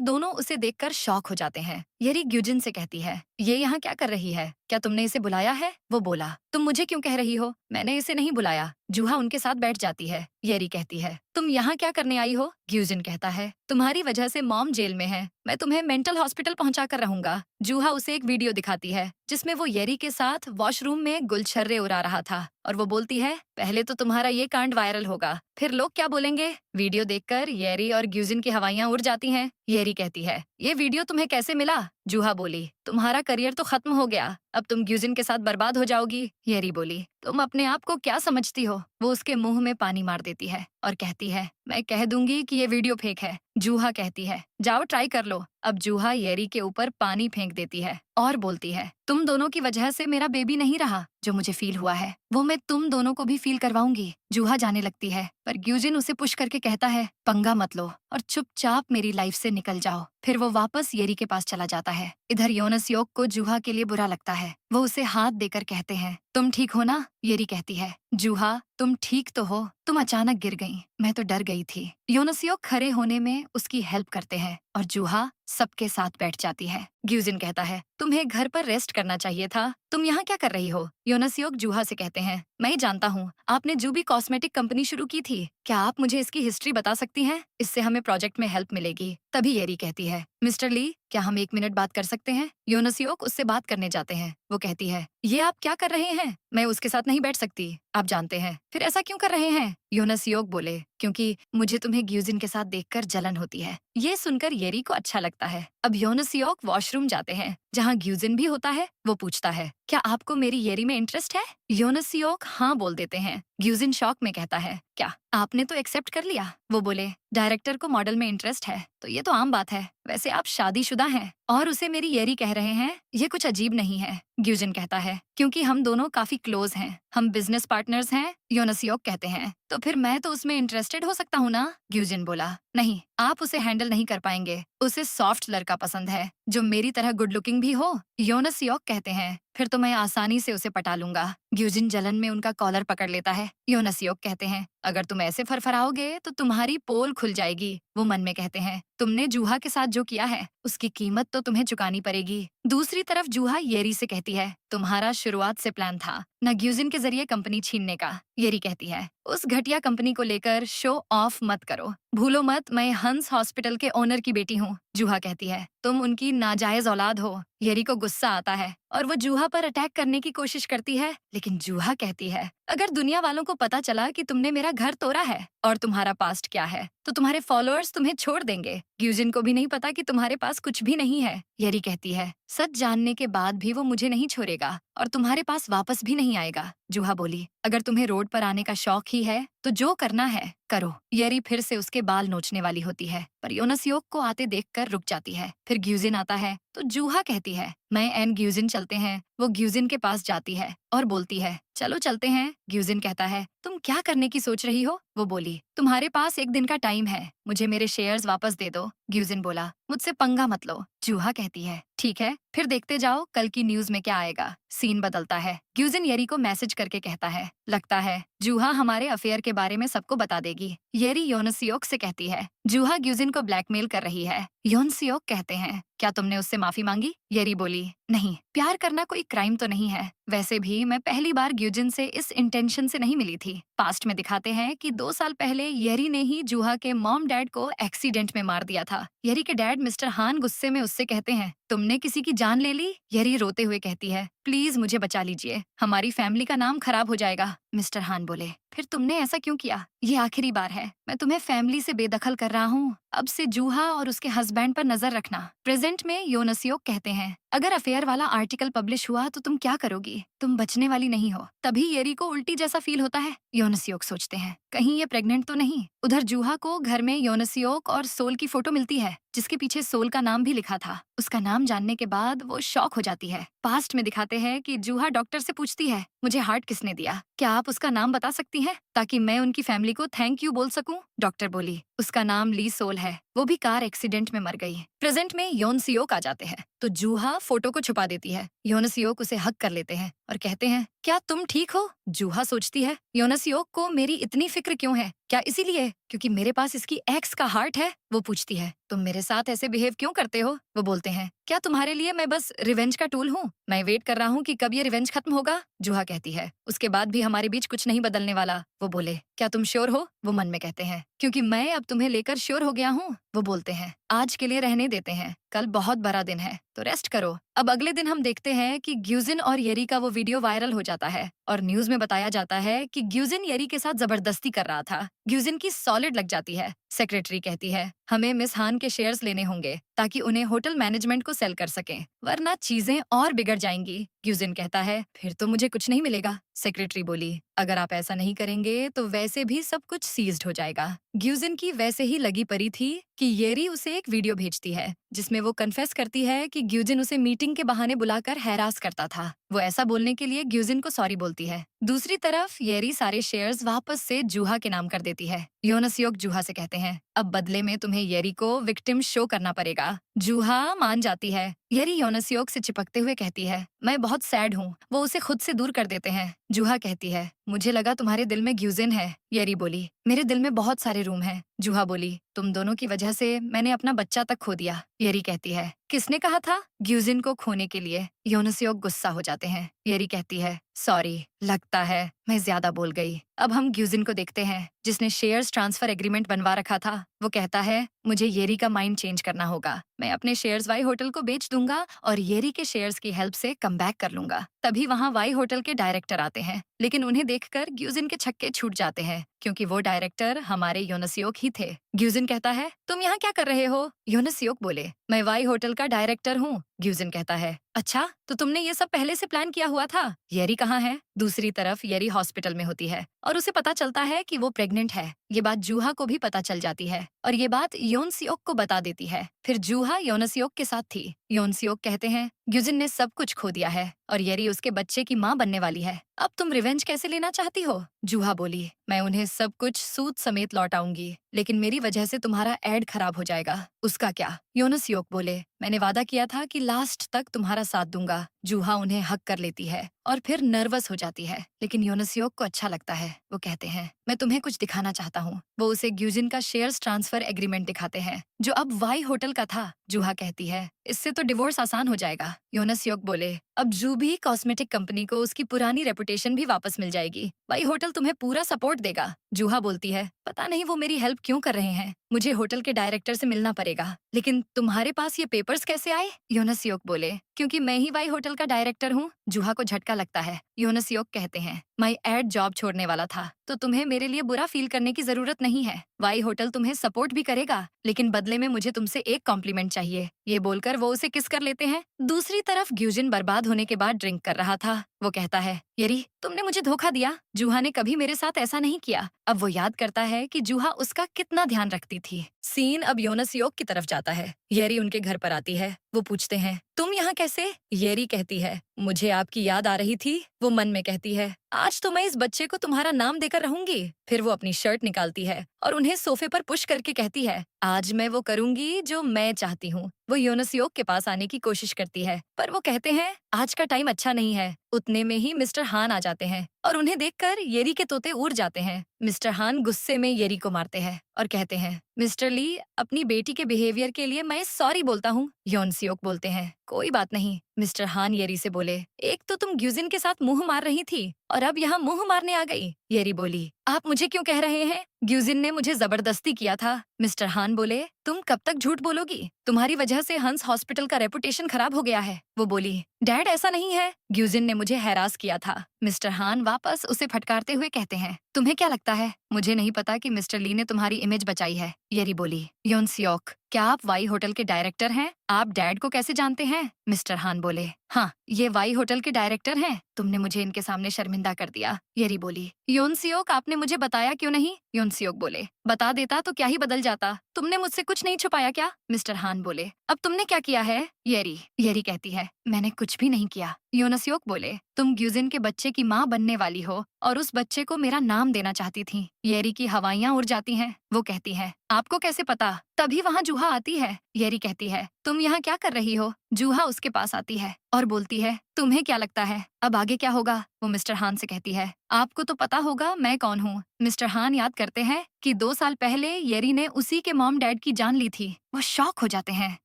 दोनों उसे देखकर शॉक हो जाते हैं। येरी ग्यूजिन से कहती है, ये यहाँ क्या कर रही है? क्या तुमने इसे बुलाया है? वो बोला, तुम मुझे क्यों कह रही हो? मैंने इसे नहीं बुलाया। जूहा उनके साथ बैठ जाती है। येरी कहती है, तुम यहाँ क्या करने आई हो? ग्यूजिन कहता है, तुम्हारी वजह से मॉम जेल में है, मैं तुम्हें मेंटल हॉस्पिटल पहुंचा कर रहूंगा। जूहा उसे एक वीडियो दिखाती है जिसमें वो येरी के साथ वॉशरूम में गुलछर्रे उड़ा रहा था और वो बोलती है, पहले तो तुम्हारा ये कांड वायरल होगा, फिर लोग क्या बोलेंगे? वीडियो देखकर येरी और ग्यूजिन की हवाइयां उड़ जाती हैं। येरी कहती है, ये वीडियो तुम्हें कैसे मिला? जूहा बोली, तुम्हारा करियर तो खत्म हो गया, अब तुम ग्यूजिन के साथ बर्बाद हो जाओगी। येरी बोली, तुम अपने आप को क्या समझती हो? वो उसके मुंह में पानी मार देती है और कहती है, मैं कह दूंगी कि ये वीडियो फेक है। जूहा कहती है, जाओ ट्राई कर लो। अब जूहा येरी के ऊपर पानी फेंक देती है और बोलती है, तुम दोनों की वजह से मेरा बेबी नहीं रहा। जो मुझे फील हुआ है वो मैं तुम दोनों को भी फील करवाऊंगी। जूहा जाने लगती है पर ग्यूजिन उसे पुश करके कहता है, पंगा मत लो और चुपचाप मेरी लाइफ से निकल जाओ। फिर वो वापस येरी के पास चला जाता है। इधर योनस योक को जूहा के लिए बुरा लगता है। वो उसे हाथ देकर कहते हैं, तुम ठीक हो ना? येरी कहती है, जूहा तुम ठीक तो हो? तुम अचानक गिर गई, मैं तो डर गई थी। योनस योक खड़े होने में उसकी हेल्प करते हैं और जूहा सबके साथ बैठ जाती है। ग्यूजिन कहता है, तुम्हें घर पर रेस्ट करना चाहिए था, तुम यहाँ क्या कर रही हो? योनस योक जूहा से कहते हैं, मैं जानता हूँ आपने जूबी कॉस्मेटिक कंपनी शुरू की थी, क्या आप मुझे इसकी हिस्ट्री बता सकती हैं? इससे हमें प्रोजेक्ट में हेल्प मिलेगी। तभी येरी कहती है, मिस्टर ली, क्या हम 1 मिनट बात कर सकते हैं? योनस योक उससे बात करने जाते हैं। वो कहती है, ये आप क्या कर रहे हैं? मैं उसके साथ नहीं बैठ सकती, आप जानते हैं। फिर ऐसा क्यों कर रहे हैं? योनस योक बोले, क्योंकि मुझे तुम्हें ग्यूजिन के साथ देखकर जलन होती है। ये सुनकर येरी को अच्छा लगता है। अब योनस योक वॉशरूम जाते हैं जहाँ ग्यूजिन भी होता है। वो पूछता है, क्या आपको मेरी येरी में इंटरेस्ट है? योनस योक हाँ बोल देते हैं। ग्यूजिन शॉक में कहता है, क्या आपने तो एक्सेप्ट कर लिया? वो बोले, डायरेक्टर को मॉडल में इंटरेस्ट है तो ये तो आम बात है, वैसे आप शादीशुदा हैं और उसे मेरी येरी कह रहे हैं, ये कुछ अजीब नहीं है। ग्यूजिन कहता है, क्योंकि हम दोनों काफी क्लोज हैं, हम बिजनेस पार्टनर्स हैं। योनस योक कहते हैं, तो फिर मैं तो उसमें इंटरेस्टेड हो सकता हूँ ना? ग्यूजिन बोला, नहीं, आप उसे हैंडल नहीं कर पाएंगे, उसे सॉफ्ट लड़का पसंद है जो मेरी तरह गुड लुकिंग भी हो। योनस योक कहते हैं, फिर तो मैं आसानी से उसे पटा लूंगा। ग्यूजिन जलन में उनका कॉलर पकड़ लेता है। योनस योक कहते हैं, अगर तुम ऐसे फरफराओगे तो तुम्हारी पोल खुल जाएगी। वो मन में कहते हैं, तुमने जूहा के साथ जो किया है उसकी कीमत तो तुम्हें चुकानी पड़ेगी। दूसरी तरफ जूहा येरी से कहती है, तुम्हारा शुरुआत से प्लान था न ग्यूजिन के जरिए कंपनी छीनने का। येरी कहती है, उस घटिया कंपनी को लेकर शो ऑफ मत करो, भूलो मत मैं हंस हॉस्पिटल के ओनर की बेटी हूँ। जूहा कहती है, तुम उनकी नाजायज औलाद हो। येरी को गुस्सा आता है और वो जूहा पर अटैक करने की कोशिश करती है, लेकिन जूहा कहती है, अगर दुनिया वालों को पता चला कि तुमने मेरा घर तोड़ा है और तुम्हारा पास्ट क्या है तो तुम्हारे फॉलोअर्स तुम्हें छोड़ देंगे। ग्यूजिन को भी नहीं पता कि तुम्हारे पास कुछ भी नहीं है। येरी कहती है, सच जानने के बाद भी वो मुझे नहीं छोड़ेगा और तुम्हारे पास वापस भी नहीं आएगा। जूहा बोली, अगर तुम्हें रोड पर आने का शौक ही है तो जो करना है करो। येरी फिर से उसके बाल नोचने वाली होती है पर योनस योक को आते देखकर रुक जाती है। फिर ग्यूजिन आता है तो जूहा कहती है, मैं एंड ग्यूजिन चलते हैं। वो ग्यूजिन के पास जाती है और बोलती है, चलो चलते हैं। ग्यूजिन कहता है, तुम क्या करने की सोच रही हो? वो बोली, तुम्हारे पास 1 दिन का टाइम है, मुझे मेरे शेयर्स वापस दे दो। ग्यूजिन बोला, मुझसे पंगा मत लो। जूहा कहती है, ठीक है, फिर देखते जाओ कल की न्यूज में क्या आएगा। सीन बदलता है। ग्यूजिन येरी को मैसेज करके कहता है, लगता है जूहा हमारे अफेयर के बारे में सबको बता देगी। येरी योनस योक से कहती है, जूहा ग्यूजिन को ब्लैकमेल कर रही है। योनस योक कहते हैं, क्या तुमने उससे माफी मांगी? येरी बोली, नहीं, प्यार करना कोई क्राइम तो नहीं है। वैसे भी मैं पहली बार ग्यूजिन से इस इंटेंशन से नहीं मिली थी। पास्ट में दिखाते हैं कि 2 साल पहले येरी ने ही जूहा के मॉम डैड को एक्सीडेंट में मार दिया था। येरी के डैड मिस्टर हान गुस्से में उससे कहते हैं, तुमने किसी की जान ले ली? येरी रोते हुए कहती है, प्लीज मुझे बचा लीजिए, हमारी फैमिली का नाम खराब हो जाएगा। मिस्टर हान बोले, फिर तुमने ऐसा क्यों किया? ये आखिरी बार है। मैं तुम्हें फैमिली से बेदखल कर रहा हूँ। अब से जूहा और उसके हस्बैंड पर नजर रखना। प्रेजेंट में योनसियोक कहते हैं, अगर अफेयर वाला आर्टिकल पब्लिश हुआ तो तुम क्या करोगी? तुम बचने वाली नहीं हो। तभी येरी को उल्टी जैसा फील होता है। योनसियोक सोचते हैं, कहीं ये प्रेग्नेंट तो नहीं। उधर जूहा को घर में योनसियोक और सोल की फोटो मिलती है, जिसके पीछे सोल का नाम भी लिखा था। उसका नाम जानने के बाद वो शॉक हो जाती है। पास्ट में दिखाते हैं कि जूहा डॉक्टर से पूछती है, मुझे हार्ट किसने दिया? क्या आप उसका नाम बता सकती हैं ताकि मैं उनकी फैमिली को थैंक यू बोल सकूं? डॉक्टर बोली, उसका नाम ली सोल है। वो भी कार एक्सीडेंट में मर गई। प्रेजेंट में योनसियोक आ जाते हैं तो जूहा फोटो को छुपा देती है। योनसियोक उसे हक कर लेते हैं और कहते हैं, क्या तुम ठीक हो? जूहा सोचती है, योनसियोक को मेरी इतनी फिक्र क्यों है? क्या इसीलिए क्योंकि मेरे पास इसकी एक्स का हार्ट है? वो पूछती है, तुम मेरे साथ ऐसे बिहेव क्यों करते हो? वो बोलते हैं, क्या तुम्हारे लिए मैं बस रिवेंज का टूल हूँ? मैं वेट कर रहा हूँ कि कब ये रिवेंज खत्म होगा। जूहा कहती है, उसके बाद भी हमारे बीच कुछ नहीं बदलने वाला। वो बोले, क्या तुम श्योर हो? वो मन में कहते हैं, क्योंकि मैं अब तुम्हें लेकर श्योर हो गया हूँ। वो बोलते हैं, आज के लिए रहने देते हैं, कल बहुत बड़ा दिन है तो रेस्ट करो। अब अगले दिन हम देखते हैं कि ग्यूजिन और येरी का वो वीडियो वायरल हो जाता है और न्यूज में बताया जाता है कि ग्यूजिन येरी के साथ जबरदस्ती कर रहा था। ग्यूजिन की सॉलिड लग जाती है। सेक्रेटरी कहती है, हमें मिस हान के शेयर्स लेने होंगे ताकि उन्हें होटल मैनेजमेंट को सेल कर सकें, वरना चीजें और बिगड़ जाएंगी। ग्यूजिन कहता है, फिर तो मुझे कुछ नहीं मिलेगा। सेक्रेटरी बोली, अगर आप ऐसा नहीं करेंगे तो वैसे भी सब कुछ सीज्ड हो जाएगा। ग्यूजिन की वैसे ही लगी पड़ी थी कि येरी उसे एक वीडियो भेजती है जिसमें वो कन्फेस करती है कि ग्यूजिन उसे मीटिंग के बहाने बुलाकर हैरास करता था। वो ऐसा बोलने के लिए ग्यूजिन को सॉरी बोलती है। दूसरी तरफ येरी सारे शेयर्स वापस से जूहा के नाम कर देती है। योनसियोक जूहा से कहते हैं, अब बदले में तुम्हें येरी को विक्टिम शो करना पड़ेगा। जूहा मान जाती है। येरी योनसियोक से चिपकते हुए कहती है, मैं बहुत सैड हूँ। वो उसे खुद से दूर कर देते हैं। जूहा कहती है, मुझे लगा तुम्हारे दिल में ग्यूजिन है। येरी बोली, मेरे दिल में बहुत सारे रूम हैं। जूहा बोली, तुम दोनों की वजह से मैंने अपना बच्चा तक खो दिया। येरी कहती है, किसने कहा था? ग्यूजिन को खोने के लिए। योनसियोक गुस्सा हो जाते हैं। येरी कहती है, सॉरी, लगता है मैं ज्यादा बोल गई। अब हम ग्यूजिन को देखते हैं, जिसने शेयर्स ट्रांसफर एग्रीमेंट बनवा रखा था। वो कहता है, मुझे येरी का माइंड चेंज करना होगा। मैं अपने शेयर्स वाई होटल को बेच दूंगा और येरी के शेयर्स की हेल्प से कम बैक कर लूंगा। तभी वहाँ वाई होटल के डायरेक्टर आते हैं, लेकिन उन्हें देखकर ग्यूजिन के छक्के छूट जाते हैं क्योंकि वो डायरेक्टर हमारे योनसियोक ही थे। ग्यूजिन कहता है, तुम यहाँ क्या कर रहे हो? योनसियोक बोले, मैं वाई होटल का डायरेक्टर हूँ। ग्यूजिन कहता है, अच्छा, तो तुमने ये सब पहले से प्लान किया हुआ था? येरी कहाँ है? दूसरी तरफ येरी हॉस्पिटल में होती है और उसे पता चलता है कि वो प्रेग्नेंट है। ये बात जूहा को भी पता चल जाती है और ये बात योनसियोक को बता देती है। फिर जूहा योनसियोक के साथ थी। योनसियोक कहते हैं, ग्यूजिन ने सब कुछ खो दिया है और येरी उसके बच्चे की माँ बनने वाली है। अब तुम रिवेंज कैसे लेना चाहती हो? जूहा बोली, मैं उन्हें सब कुछ सूद समेत लौटाऊंगी, लेकिन मेरी वजह से तुम्हारा एड खराब हो जाएगा। उसका क्या? योनसियोक बोले, मैंने वादा किया था कि लास्ट तक तुम्हारा साथ दूंगा। जूहा उन्हें हक कर लेती है और फिर नर्वस हो जाती है, लेकिन योनसियोक को अच्छा लगता है। वो कहते हैं, मैं तुम्हें कुछ दिखाना चाहता हूँ। वो उसे ग्यूजिन का शेयर्स ट्रांसफर एग्रीमेंट दिखाते हैं, जो अब वाई होटल का था। जूहा कहती है, इससे तो डिवोर्स आसान हो जाएगा। योनसियोक बोले, अब जूबी कॉस्मेटिक कंपनी को उसकी पुरानी रेपुटेशन भी वापस मिल जाएगी। वाई होटल तुम्हें पूरा सपोर्ट देगा। जूहा बोलती है, पता नहीं वो मेरी हेल्प क्यों कर रहे हैं। मुझे होटल के डायरेक्टर से मिलना पड़ेगा, लेकिन तुम्हारे पास ये पेपर्स कैसे आए? योनसियोक बोले, क्योंकि मैं ही वाई होटल का डायरेक्टर हूँ। जूहा को झटका लगता है। योनसियोक कहते हैं, मैं एड जॉब छोड़ने वाला था, तो तुम्हें मेरे लिए बुरा फील करने की जरूरत नहीं है। वाई होटल तुम्हें सपोर्ट भी करेगा, लेकिन बदले में मुझे तुमसे एक कॉम्प्लीमेंट चाहिए। ये बोलकर वो उसे किस कर लेते हैं। दूसरी तरफ ग्यूजिन बर्बाद होने के बाद ड्रिंक कर रहा था। वो कहता है, येरी, तुमने मुझे धोखा दिया। जूहा ने कभी मेरे साथ ऐसा नहीं किया। अब वो याद करता है कि जूहा उसका कितना ध्यान रखती थी। सीन अब योनसियोक की तरफ जाता है। येरी उनके घर पर आती है। वो पूछते हैं, तुम यहाँ कैसे? येरी कहती है, मुझे आपकी याद आ रही थी। वो मन में कहती है, आज तो मैं इस बच्चे को तुम्हारा नाम देकर रहूंगी। फिर वो अपनी शर्ट निकालती है और उन्हें सोफे पर पुश करके कहती है, आज मैं वो करूंगी जो मैं चाहती हूँ। वो योनसियोक के पास आने की कोशिश करती है, पर वो कहते हैं, आज का टाइम अच्छा नहीं है। उतने में ही मिस्टर हान आ जाते हैं और उन्हें देखकर येरी के तोते उड़ जाते हैं। मिस्टर हान गुस्से में येरी को मारते हैं और कहते हैं, मिस्टर ली, अपनी बेटी के बिहेवियर के लिए मैं सॉरी बोलता हूँ। योनसियोक बोलते हैं, कोई बात नहीं। मिस्टर हान येरी से बोले, एक तो तुम ग्यूजिन के साथ मुंह मार रही थी और अब यहाँ मुंह मारने आ गई। येरी बोली, आप मुझे क्यों कह रहे हैं? ग्यूजिन ने मुझे जबरदस्ती किया था। मिस्टर हान बोले, तुम कब तक झूठ बोलोगी? तुम्हारी वजह से हंस हॉस्पिटल का रेपुटेशन खराब हो गया है। वो बोली, डैड ऐसा नहीं है, ग्यूजिन ने मुझे हैरास किया था। मिस्टर हान वापस उसे फटकारते हुए कहते हैं, तुम्हें क्या लगता है मुझे नहीं पता कि मिस्टर ली ने तुम्हारी इमेज बचाई है? येरी बोली। योन सियोक, क्या आप वाई होटल के डायरेक्टर हैं? आप डैड को कैसे जानते हैं? मिस्टर हान बोले, हाँ, ये वाई होटल के डायरेक्टर हैं। तुमने मुझे इनके सामने शर्मिंदा कर दिया। येरी बोली। योन सियोक, आपने मुझे बताया क्यों नहीं? योन सियोक बोले, बता देता तो क्या ही बदल जाता। तुमने मुझसे कुछ नहीं छुपाया क्या? मिस्टर हान बोले, अब तुमने क्या किया है? येरी कहती है, मैंने कुछ भी नहीं किया। योनसियोक बोले, तुम ग्यूजिन के बच्चे की माँ बनने वाली हो और उस बच्चे को मेरा नाम देना चाहती थी। येरी की हवाइयाँ उड़ जाती हैं। वो कहती है, आपको कैसे पता? तभी वहाँ जूहा आती है। येरी कहती है, तुम यहाँ क्या कर रही हो? जूहा उसके पास आती है और बोलती है, तुम्हें क्या लगता है अब आगे क्या होगा? वो मिस्टर हान से कहती है, आपको तो पता होगा मैं कौन हूँ। मिस्टर हान याद करते हैं कि 2 साल पहले येरी ने उसी के मॉम डैड की जान ली थी। वो शॉक हो जाते हैं।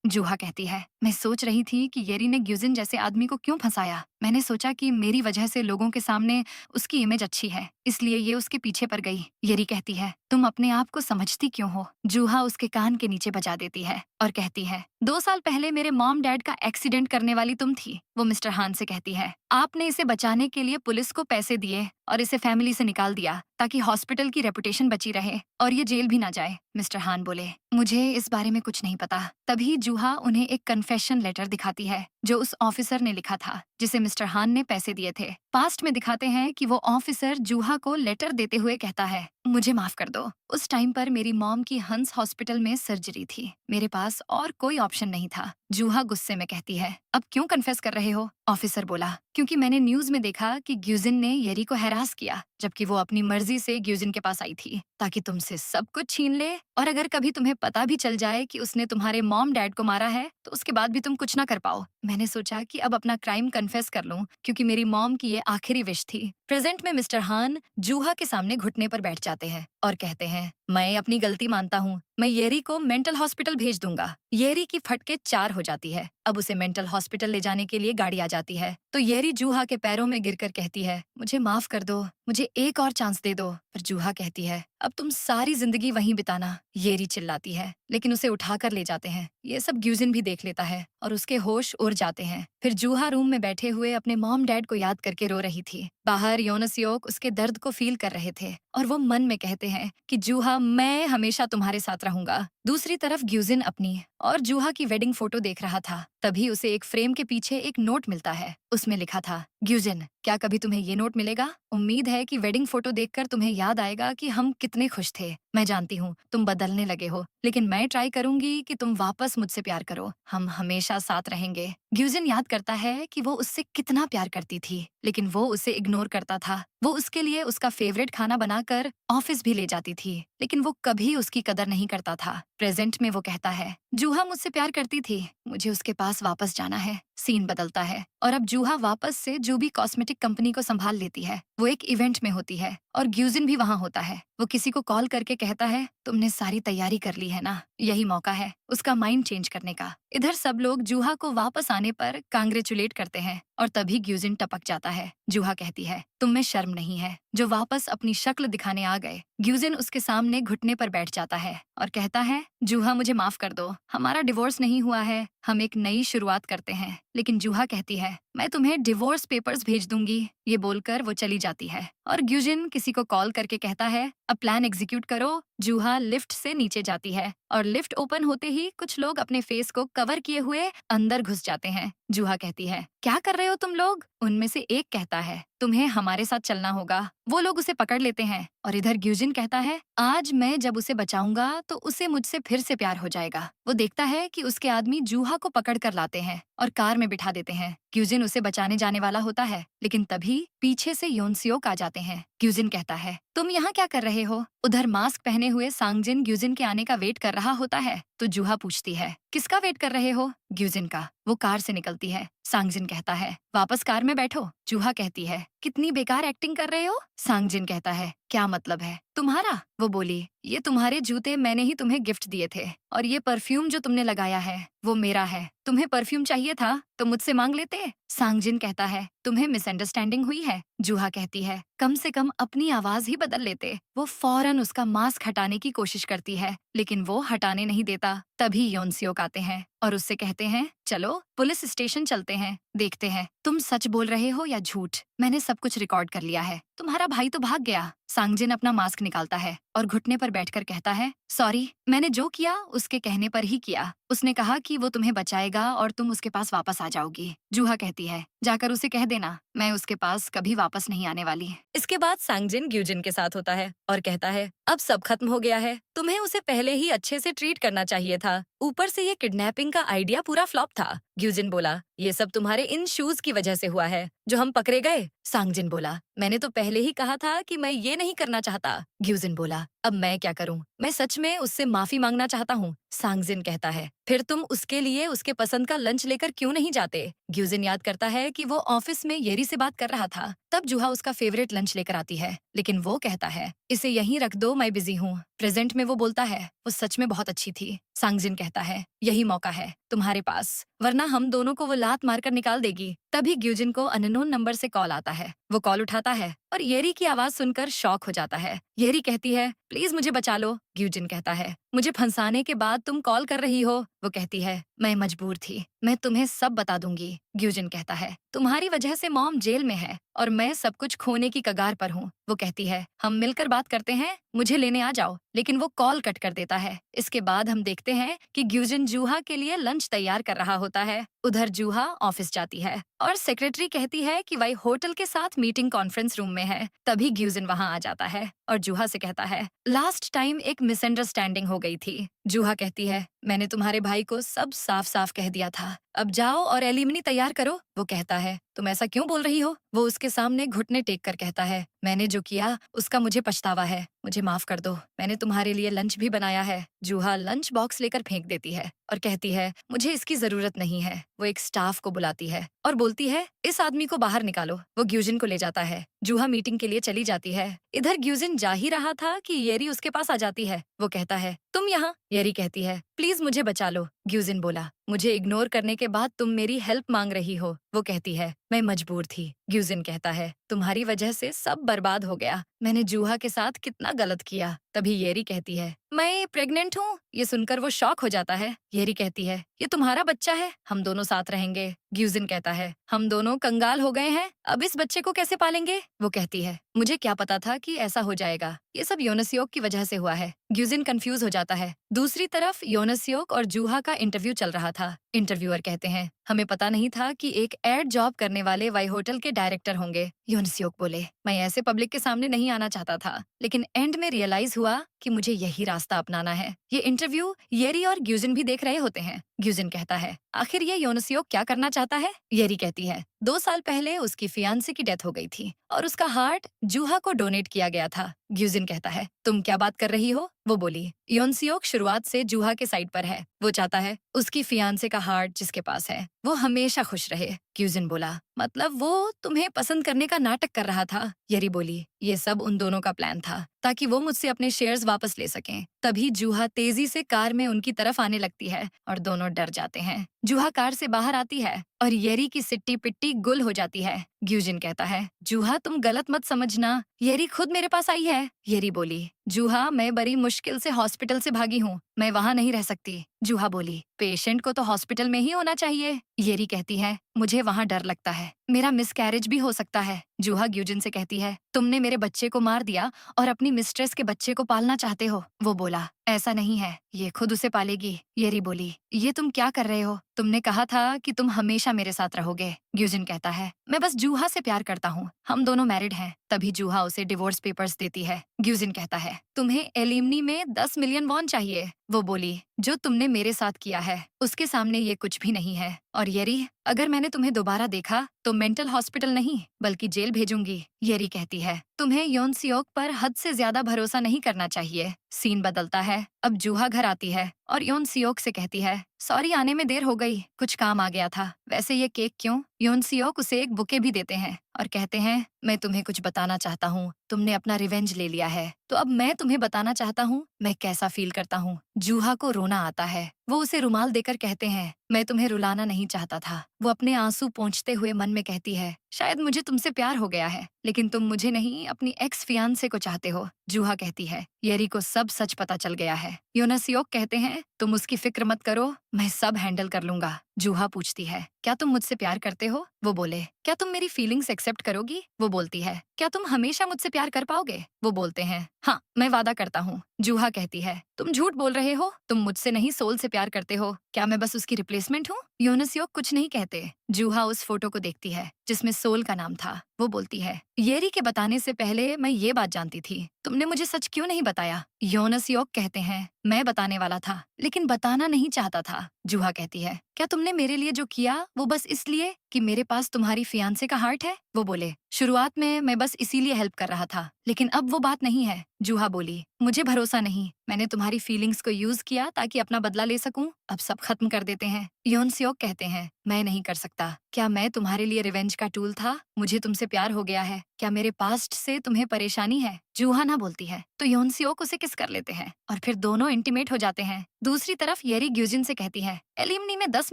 जूहा कहती है, मैं सोच रही थी कि येरी ने ग्यूजिन जैसे आदमी को क्यों फंसाया। मैंने सोचा कि मेरी वजह से लोगों के सामने उसकी इमेज अच्छी है, इसलिए ये उसके पीछे पड़ गई। येरी कहती है, तुम अपने आप को समझती क्यों हो? जूहा उसके कान के नीचे बजा देती है और कहती है, 2 साल पहले मेरे मॉम डैड का एक्सीडेंट करने वाली तुम थी। वो मिस्टर हान से कहती है, आपने इसे बचाने के लिए पुलिस को पैसे दिए और इसे फैमिली से निकाल दिया ताकि हॉस्पिटल की रेपुटेशन बची रहे और ये जेल भी ना जाए। मिस्टर हान बोले, मुझे इस बारे में कुछ नहीं पता। तभी जूहा उन्हें एक कन्फेशन लेटर दिखाती है जो उस ऑफिसर ने लिखा था जिसे मिस्टर हान ने पैसे दिए थे। पास्ट में दिखाते हैं कि वो ऑफिसर जूहा को लेटर देते हुए कहता है, मुझे माफ कर दो, उस टाइम पर मेरी मॉम की हंस हॉस्पिटल में सर्जरी थी, मेरे पास और कोई ऑप्शन नहीं था। जूहा गुस्से में कहती है, अब क्यों कन्फेस कर रहे हो? ऑफिसर बोला, क्योंकि मैंने न्यूज में देखा कि ग्यूजिन ने येरी को हैरास किया जबकि वो अपनी मर्जी से ग्यूजिन के पास आई थी ताकि तुमसे सब कुछ छीन ले, और अगर कभी तुम्हें पता भी चल जाए कि उसने तुम्हारे मॉम डैड को मारा है तो उसके बाद भी तुम कुछ ना कर पाओ। मैंने सोचा कि अब अपना क्राइम कन्फेस कर लूं क्योंकि मेरी मॉम की ये आखिरी विश थी। प्रेजेंट में मिस्टर हान जूहा के सामने घुटने पर बैठ जाते हैं और कहते हैं, मैं अपनी गलती मानता हूँ, मैं येरी को मेंटल हॉस्पिटल भेज दूंगा। येरी की फटके 4 हो जाती है। अब उसे मेंटल हॉस्पिटल ले जाने के लिए गाड़ी आ जाती है तो येरी जूहा के पैरों में गिरकर कहती है, मुझे माफ कर दो, मुझे एक और चांस दे दो। पर जूहा कहती है, अब तुम सारी जिंदगी वहीं बिताना। येरी चिल्लाती है लेकिन उसे उठाकर ले जाते हैं। ये सब ग्यूजिन भी देख लेता है और उसके होश उड़ जाते हैं। फिर जूहा रूम में बैठे हुए अपने मॉम डैड को याद करके रो रही थी। बाहर योनसियोक उसके दर्द को फील कर रहे थे और वो मन में कहते हैं कि जूहा, मैं हमेशा तुम्हारे साथ रहूंगा। दूसरी तरफ ग्यूजिन अपनी और जूहा की वेडिंग फोटो देख रहा था। तभी उसे एक फ्रेम के पीछे एक नोट मिलता है। उसमें लिखा था, ग्यूजिन, क्या कभी तुम्हें ये नोट मिलेगा? उम्मीद है कि वेडिंग फोटो देखकर तुम्हें याद आएगा कि हम कितने खुश थे। मैं जानती हूँ तुम बदलने लगे हो, लेकिन मैं ट्राई करूंगी कि तुम वापस मुझसे प्यार करो। हम हमेशा साथ रहेंगे। ग्यूजिन याद करता है कि वो उससे कितना प्यार करती थी, लेकिन वो उसे इग्नोर करता था। वो उसके लिए उसका फेवरेट खाना बनाकर ऑफिस भी ले जाती थी, लेकिन वो कभी उसकी कदर नहीं करता था। प्रेजेंट में वो कहता है, जूहा मुझसे प्यार करती थी, मुझे उसके पास वापस जाना है। सीन बदलता है और अब जूहा वापस से जूबी कॉस्मेटिक कंपनी को संभाल लेती है। वो एक इवेंट में होती है और ग्यूजिन भी वहाँ होता है। वो किसी को कॉल करके कहता है, तुमने सारी तैयारी कर ली है ना? यही मौका है उसका माइंड चेंज करने का। इधर सब लोग जूहा को वापस आने पर कांग्रेचुलेट करते हैं और तभी ग्यूजिन टपक जाता है। जूहा कहती है, तुम में शर्म नहीं है जो वापस अपनी शक्ल दिखाने आ गए। ग्यूजिन उसके सामने घुटने पर बैठ जाता है और कहता है, जूहा, मुझे माफ कर दो, हमारा डिवोर्स नहीं हुआ है, हम एक नई शुरुआत करते हैं। लेकिन जूहा कहती है, मैं तुम्हें डिवोर्स पेपर्स भेज दूंगी। ये बोलकर वो चली जाती है और ग्यूजिन किसी को कॉल करके कहता है, अब प्लान एग्जीक्यूट करो। जूहा लिफ्ट से नीचे जाती है और लिफ्ट ओपन होते ही कुछ लोग अपने फेस को कवर किए हुए अंदर घुस जाते हैं। जूहा कहती है, क्या कर रहे हो तुम लोग? उनमें से एक कहता है, तुम्हें हमारे साथ चलना होगा। वो लोग उसे पकड़ लेते हैं और इधर ग्यूजिन कहता है, आज मैं जब उसे बचाऊंगा तो उसे मुझसे फिर से प्यार हो जाएगा। वो देखता है कि उसके आदमी जूहा को पकड़ कर लाते हैं और कार में बिठा देते हैं। ग्यूजिन उसे बचाने जाने वाला होता है, लेकिन तभी पीछे से योनसियोक आ जाते हैं। ग्यूजिन कहता है, तुम यहाँ क्या कर रहे हो? उधर मास्क पहने हुए सांगजिन ग्यूजिन के आने का वेट कर रहा होता है तो जूहा पूछती है, किसका वेट कर रहे हो? ग्यूजिन का। वो कार से निकलती है। सांगजिन कहता है, वापस कार में बैठो। जूहा कहती है, कितनी बेकार एक्टिंग कर रहे हो? सांगजिन कहता है, क्या मतलब है तुम्हारा? वो बोली, ये तुम्हारे जूते मैंने ही तुम्हें गिफ्ट दिए थे और ये परफ्यूम जो तुमने लगाया है वो मेरा है। तुम्हें परफ्यूम चाहिए था तो मुझसे मांग लेते। सांगजिन कहता है, तुम्हें मिसअंडरस्टैंडिंग हुई है। जूहा कहती है, कम से कम अपनी आवाज ही बदल लेते। वो फौरन उसका मास्क हटाने की कोशिश करती है लेकिन वो हटाने नहीं देता। तभी योनसियोक आते हैं और उससे कहते हैं, चलो पुलिस स्टेशन चलते हैं। देखते हैं तुम सच बोल रहे हो या झूठ। मैंने सब कुछ रिकॉर्ड कर लिया है। तुम्हारा भाई तो भाग गया। सांगजिन अपना मास्क निकालता है और घुटने पर बैठकर कहता है, सॉरी, मैंने जो किया उसके कहने पर ही किया। उसने कहा कि वो तुम्हें बचाएगा और तुम उसके पास वापस आ जाओगी। जूहा कहती है, जाकर उसे कह देना मैं उसके पास कभी वापस नहीं आने वाली। इसके बाद सांगजिन ग्यूजिन के साथ होता है और कहता है, अब सब खत्म हो गया है। तुम्हें उसे पहले ही अच्छे से ट्रीट करना चाहिए था। ऊपर से ये किडनैपिंग का आइडिया पूरा फ्लॉप था। ग्यूजिन बोला, ये सब तुम्हारे इन शूज की वजह से हुआ है जो हम पकड़े गए। सांगजिन बोला, मैंने तो पहले ही कहा था कि मैं ये नहीं करना चाहता। ग्यूजिन बोला, अब मैं क्या करूं? मैं सच में उससे माफी मांगना चाहता हूँ। सांगजिन कहता है, फिर तुम उसके लिए उसके पसंद का लंच लेकर क्यों नहीं जाते? ग्यूजिन याद करता है कि वो ऑफिस में येरी से बात कर रहा था। तब जूहा उसका फेवरेट लंच लेकर आती है, लेकिन वो कहता है, इसे यहीं रख दो, मैं बिजी हूँ। प्रेजेंट में वो बोलता है, वो सच में बहुत अच्छी थी। सांगजिन कहता है, यही मौका है तुम्हारे पास, वरना हम दोनों को वो लात मारकर निकाल देगी। तभी ग्यूजिन को अननोन नंबर से कॉल आता है। वो कॉल उठाता है और येरी की आवाज सुनकर शॉक हो जाता है। येरी कहती है, प्लीज मुझे बचा लो। ग्यूजिन कहता है, मुझे फंसाने के बाद तुम कॉल कर रही हो। वो कहती है, मैं मजबूर थी, मैं तुम्हें सब बता दूंगी। ग्यूजिन कहता है, तुम्हारी वजह से मॉम जेल में है और मैं सब कुछ खोने की कगार पर हूँ। वो कहती है, हम मिलकर बात करते हैं, मुझे लेने आ जाओ। लेकिन वो कॉल कट कर देता है। इसके बाद हम देखते हैं कि ग्यूजिन जूहा के लिए लंच तैयार कर रहा होता है। उधर जूहा ऑफिस जाती है और सेक्रेटरी कहती है कि वही होटल के साथ मीटिंग कॉन्फ्रेंस रूम में है। तभी ग्यूजिन वहाँ आ जाता है और जूहा से कहता है, लास्ट टाइम एक मिसअंडरस्टैंडिंग हो गई थी। जूहा कहती है, मैंने तुम्हारे भाई को सब साफ साफ कह दिया था, अब जाओ और एलिमनी तैयार करो। वो कहता है, तुम ऐसा क्यों बोल रही हो? वो उसके सामने घुटने टेक कर कहता है, मैंने जो किया उसका मुझे पछतावा है, मुझे माफ कर दो। मैंने तुम्हारे लिए लंच भी बनाया है। जूहा लंच बॉक्स लेकर फेंक देती है और कहती है, मुझे इसकी जरूरत नहीं है। वो एक स्टाफ को बुलाती है और बोलती है, इस आदमी को बाहर निकालो। वो ग्यूजिन को ले जाता है। जूहा मीटिंग के लिए चली जाती है। इधर ग्यूजिन जा ही रहा था कि येरी उसके पास आ जाती है। वो कहता है, तुम यहाँ? येरी कहती है, प्लीज मुझे बचा लो। ग्यूजिन बोला, मुझे इग्नोर करने के बाद तुम मेरी हेल्प मांग रही हो। वो कहती है, मैं मजबूर थी। ग्यूजिन कहता है, तुम्हारी वजह से सब बर्बाद हो गया। मैंने जूहा के साथ कितना गलत किया। तभी येरी कहती है, मैं प्रेग्नेंट हूँ। ये सुनकर वो शॉक हो जाता है। येरी कहती है, ये तुम्हारा बच्चा है, हम दोनों साथ रहेंगे। ग्यूजिन कहता है, हम दोनों कंगाल हो गए हैं, अब इस बच्चे को कैसे पालेंगे? वो कहती है, मुझे क्या पता था कि ऐसा हो जाएगा, ये सब योनस्योक की वजह से हुआ है। ग्यूजिन कंफ्यूज हो जाता है। दूसरी तरफ योनस्योक और जूहा का इंटरव्यू चल रहा था। इंटरव्यूअर कहते हैं, हमें पता नहीं था कि एक एड जॉब करने वाले वाई होटल के डायरेक्टर होंगे। योनस्योक बोले, मैं ऐसे पब्लिक के सामने नहीं आना चाहता था, लेकिन एंड में रियलाइज हुआ कि मुझे यही रास्ता अपनाना है। ये इंटरव्यू येरी और ग्यूजिन भी देख रहे होते हैं। ग्यूजिन कहता है, आखिर ये योनस्योक क्या करना चाहता है? येरी कहती है, 2 साल पहले उसकी फियांसे की डेथ हो गई थी और उसका हार्ट जूहा को डोनेट किया गया था। ग्यूजिन कहता है, तुम क्या बात कर रही हो? वो बोली, योनस्योक शुरुआत से जूहा के साइड पर है। वो चाहता है उसकी फियांसे का हार्ट जिसके पास है वो हमेशा खुश रहे। ग्यूजिन बोला, मतलब वो तुम्हें पसंद करने का नाटक कर रहा था? येरी बोली, ये सब उन दोनों का प्लान था ताकि वो मुझसे अपने शेयर्स वापस ले सकें। तभी जूहा तेजी से कार में उनकी तरफ आने लगती है और दोनों डर जाते हैं। जूहा कार से बाहर आती है और येरी की सिट्टी पिट्टी गुल हो जाती है। ग्यूजिन कहता है, जूहा तुम गलत मत समझना, येरी खुद मेरे पास आई है। येरी बोली, जूहा मैं बड़ी मुश्किल से हॉस्पिटल से भागी हूँ, मैं वहाँ नहीं रह सकती। जूहा बोली, पेशेंट को तो हॉस्पिटल में ही होना चाहिए। येरी कहती है, मुझे वहाँ डर लगता है, मेरा मिसकैरेज भी हो सकता है। जूहा ग्यूजिन से कहती है, तुमने मेरे बच्चे को मार दिया और अपनी मिस्ट्रेस के बच्चे को पालना चाहते हो। वो बोला, ऐसा नहीं है, ये खुद उसे पालेगी। येरी बोली, ये तुम क्या कर रहे हो? तुमने कहा था कि तुम हमेशा मेरे साथ रहोगे। ग्यूजिन कहता है, मैं बस जूहा से प्यार करता हूँ, हम दोनों मैरिड हैं। तभी जूहा उसे डिवोर्स पेपर्स देती है। ग्यूजिन कहता है, तुम्हें एलिमनी में 10 मिलियन वॉन चाहिए। वो बोली, जो तुमने मेरे साथ किया है उसके सामने ये कुछ भी नहीं है। और येरी, अगर मैंने तुम्हें दोबारा देखा तो मेंटल हॉस्पिटल नहीं बल्कि जेल भेजूंगी। येरी कहती है, तुम्हें योनस्योक पर हद से ज्यादा भरोसा नहीं करना चाहिए। सीन बदलता है। अब जूहा घर आती है और योनस्योक से कहती है, सॉरी आने में देर हो गई, कुछ काम आ गया था। वैसे ये केक क्यों? योनस्योक उसे एक बुके भी देते हैं और कहते हैं, मैं तुम्हें कुछ बताना चाहता हूँ, तुमने अपना रिवेंज ले लिया है, तो अब मैं तुम्हें बताना चाहता हूँ मैं कैसा फील करता हूँ। जूहा को रोना आता है। वो उसे रुमाल देकर कहते हैं, मैं तुम्हें रुलाना नहीं चाहता था। वो अपने आंसू पोंछते हुए मन में कहती है, शायद मुझे तुमसे प्यार हो गया है, लेकिन तुम मुझे नहीं अपनी एक्स फियांसे को चाहते हो। जूहा कहती है, येरी को सब सच पता चल गया है। योनासियोक कहते हैं, तुम उसकी फिक्र मत करो, मैं सब हैंडल कर लूंगा। जूहा पूछती है, क्या तुम मुझसे प्यार करते हो? वो बोले, क्या तुम मेरी फीलिंग्स एक्सेप्ट करोगी? वो बोलती है, क्या तुम हमेशा मुझसे प्यार कर पाओगे? वो बोलते हैं, हाँ, मैं वादा करता हूँ। जूहा कहती है, तुम झूठ बोल रहे हो, तुम मुझसे नहीं सोल से प्यार करते हो। क्या मैं बस उसकी रिप्लेसमेंट हूँ? योनासियोक कुछ नहीं कहते। जूहा उस फोटो को देखती है जिसमें सोल का नाम था। वो बोलती है, येरी के बताने से पहले मैं ये बात जानती थी, तुमने मुझे सच क्यों नहीं बताया? योनासियोक कहते हैं, मैं बताने वाला था, लेकिन बताना नहीं चाहता था। जूहा कहती है, क्या तुमने मेरे लिए जो किया वो बस इसलिए कि मेरे पास तुम्हारी फियांसे का हार्ट है? वो बोले, शुरुआत में मैं बस इसीलिए हेल्प कर रहा था, लेकिन अब वो बात नहीं है। जूहा बोली, मुझे भरोसा नहीं, मैंने तुम्हारी फीलिंग्स को यूज किया ताकि अपना बदला ले सकूं। अब सब खत्म कर देते हैं। योनसियोक कहते हैं, मैं नहीं कर सकता। क्या मैं तुम्हारे लिए रिवेंज का टूल था? मुझे तुमसे प्यार हो गया है। क्या मेरे पास्ट से तुम्हें परेशानी है? जूहा ना बोलती है तो योनसियोक उसे किस कर लेते हैं और फिर दोनों इंटीमेट हो जाते हैं। दूसरी तरफ येरी ग्यूजिन से कहती है, एलिमनी में 10